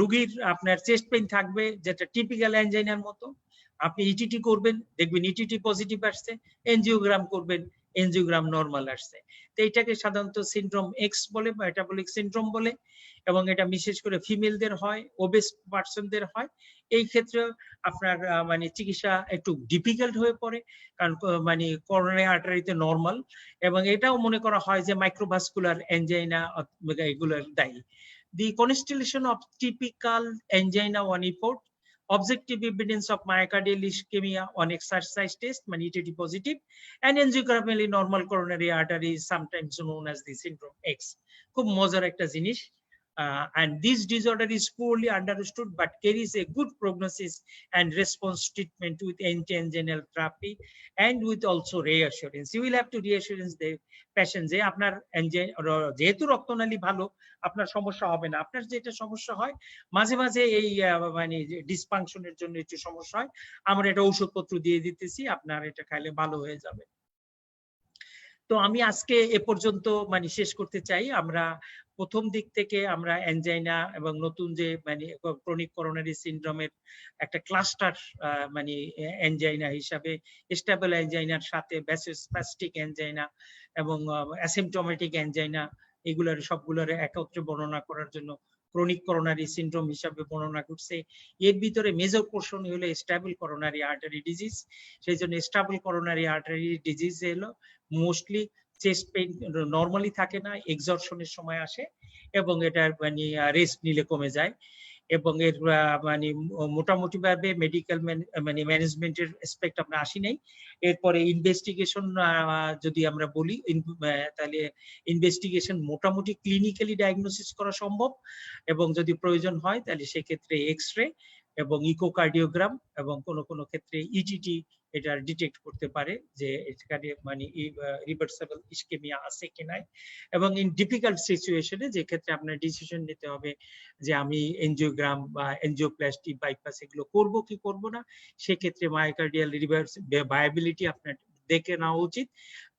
রোগীর আপনার চেস্ট পেইন থাকবে যেটা টিপিক্যাল অ্যাঞ্জাইনার মতো, আপনি ইটিটি করবেন, দেখবেন ইটিটি পজিটিভ আসছে, এনজিওগ্রাম করবেন, এনজিওগ্রাম নরমাল আসছে। তো এটাকে সাধারণত সিনড্রোম এক্স বলে, মেটাবলিক সিনড্রোম বলে, এবং এটা বিশেষ করে ফিমেলদের হয়, ওবেস পার্সনদের হয়। এই ক্ষেত্রে আপনার মানে চিকিৎসা একটু ডিফিকাল্ট হয়ে পড়ে, কারণ মানে করোনারি আর্টারিতে নরমাল, এবং এটাও মনে করা হয় যে মাইক্রোভাস্কুলার অ্যাঞ্জাইনা এগুলোর দায়ী। The constellation of typical angina on effort, objective evidence of myocardial ischemia on exercise test, মানে ETT positive, and angiographically normal coronary artery is sometimes known as the syndrome X. খুব মজার একটা জিনিস। And this disorder is poorly understood but carries a good prognosis and response treatment with anti-anginal therapy and with also reassurance. You will have to reassurance the patient যে আপনার যেহেতু রক্তনালী ভালো, আপনার সমস্যা হবে না। আপনার যেটা সমস্যা হয় মাঝে মাঝে এই মানে ডিসফাংশনের জন্য একটু সমস্যা হয়, আমরা এটা ঔষধপত্র দিয়ে দিতেছি, আপনার এটা খাইলে ভালো হয়ে যাবে। তো আমি আজকে এ পর্যন্ত মানে শেষ করতে চাই। আমরা প্রথম দিক থেকে আমরা অ্যাঞ্জাইনা এবং নতুন যে মানে ক্রনিক করোনারি সিনড্রোমের একটা ক্লাস্টার মানে অ্যাঞ্জাইনা হিসাবে স্টেবল অ্যাঞ্জাইনার সাথে ভ্যাসোস্পাস্টিক অ্যাঞ্জাইনা এবং অ্যাসিম্পটোমেটিক অ্যাঞ্জাইনা, এগুলোর সবগুলোর একত্রে বর্ণনা করার জন্য ক্রনিক করোনারি সিনড্রোম হিসাবে বর্ণনা করছে। এর ভিতরে মেজর পোর্শন হলো স্টেবল করোনারি আর্টারি ডিজিজ। সেই জন্য স্টেবল করোনারি আর্টারি ডিজিজ হলো মোস্টলি চেস্ট পেইন নরমালি থাকে না, এক্সরশনের সময় আসে এবং এটা মানে রেস্ট নিলে কমে যায়। এবং এর মানে মোটামুটি ভাবে মেডিকেল মানে ম্যানেজমেন্টের অ্যাসপেক্ট আমরা আসি নাই। এরপরে ইনভেস্টিগেশন যদি আমরা বলি তাহলে ইনভেস্টিগেশন মোটামুটি ক্লিনিক্যালি ডায়াগনোসিস করা সম্ভব, এবং যদি প্রয়োজন হয় তাহলে সেক্ষেত্রে এক্স-রে এবং ইকোকার্ডিওগ্রাম এবং কোনো ক্ষেত্রে ইটিটি এটা ডিটেক্ট করতে পারে যে এখানে মানে রিভার্সেবল ইসকেমিয়া আছে কি নাই। এবং ইন ডিফিকাল্ট সিচুয়েশনে যে ক্ষেত্রে আপনার ডিসিশন নিতে হবে যে আমি এনজিওগ্রাম বা এনজিওপ্লাস্টি বাইপাস এগুলো করব কি করব না, সেক্ষেত্রে মায়োকার্ডিয়াল রিভার্স ভায়াবিলিটি আপনার দেখে নেওয়া উচিত।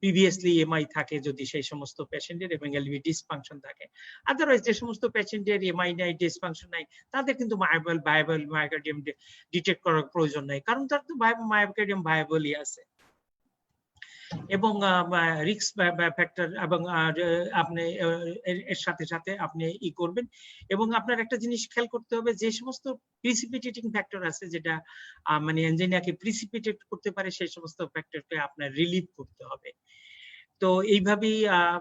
প্রিভিয়াসলি এমআই থাকে যদি সেই সমস্ত পেশেন্টের এবং এলভি ডিসফাংশন থাকে। আদারওয়াইজ যে সমস্ত পেশেন্টের এমআই নাই, ডিসফাংশন নাই, তাদের কিন্তু ভায়াবল মায়োকার্ডিয়াম ডিটেক্ট করার প্রয়োজন নাই, কারণ তার তো মায়োকার্ডিয়াম ভায়াবলই আছে। এবং রিস্ক ফ্যাক্টর এবং আপনি এর সাথে সাথে আপনি করবেন। এবং আপনার একটা জিনিস খেয়াল করতে হবে, যে সমস্ত প্রিসিপিটেটিং ফ্যাক্টর আছে যেটা মানে এনজাইনাকে প্রিসিপিটেট করতে পারে, সেই সমস্ত ফ্যাক্টরকে আপনার রিলিভ করতে হবে। তো এইভাবেই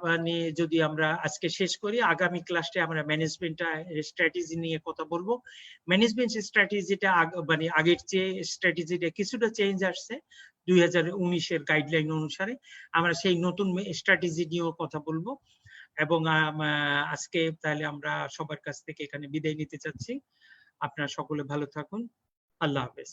মানে যদি আমরা আজকে শেষ করি, আগামী ক্লাসে আমরা ম্যানেজমেন্ট স্ট্র্যাটেজি নিয়ে কথা বলবো। ম্যানেজমেন্ট স্ট্র্যাটেজিটা মানে আগের চেয়ে স্ট্র্যাটেজিটা কিছুটা চেঞ্জ আসছে 2019-এর গাইডলাইন অনুসারে। আমরা সেই নতুন স্ট্র্যাটেজি নিয়েও কথা বলবো। এবং আজকে তাহলে আমরা সবার কাছ থেকে এখানে বিদায় নিতে চাচ্ছি। আপনারা সকলে ভালো থাকুন। আল্লাহ হাফেজ।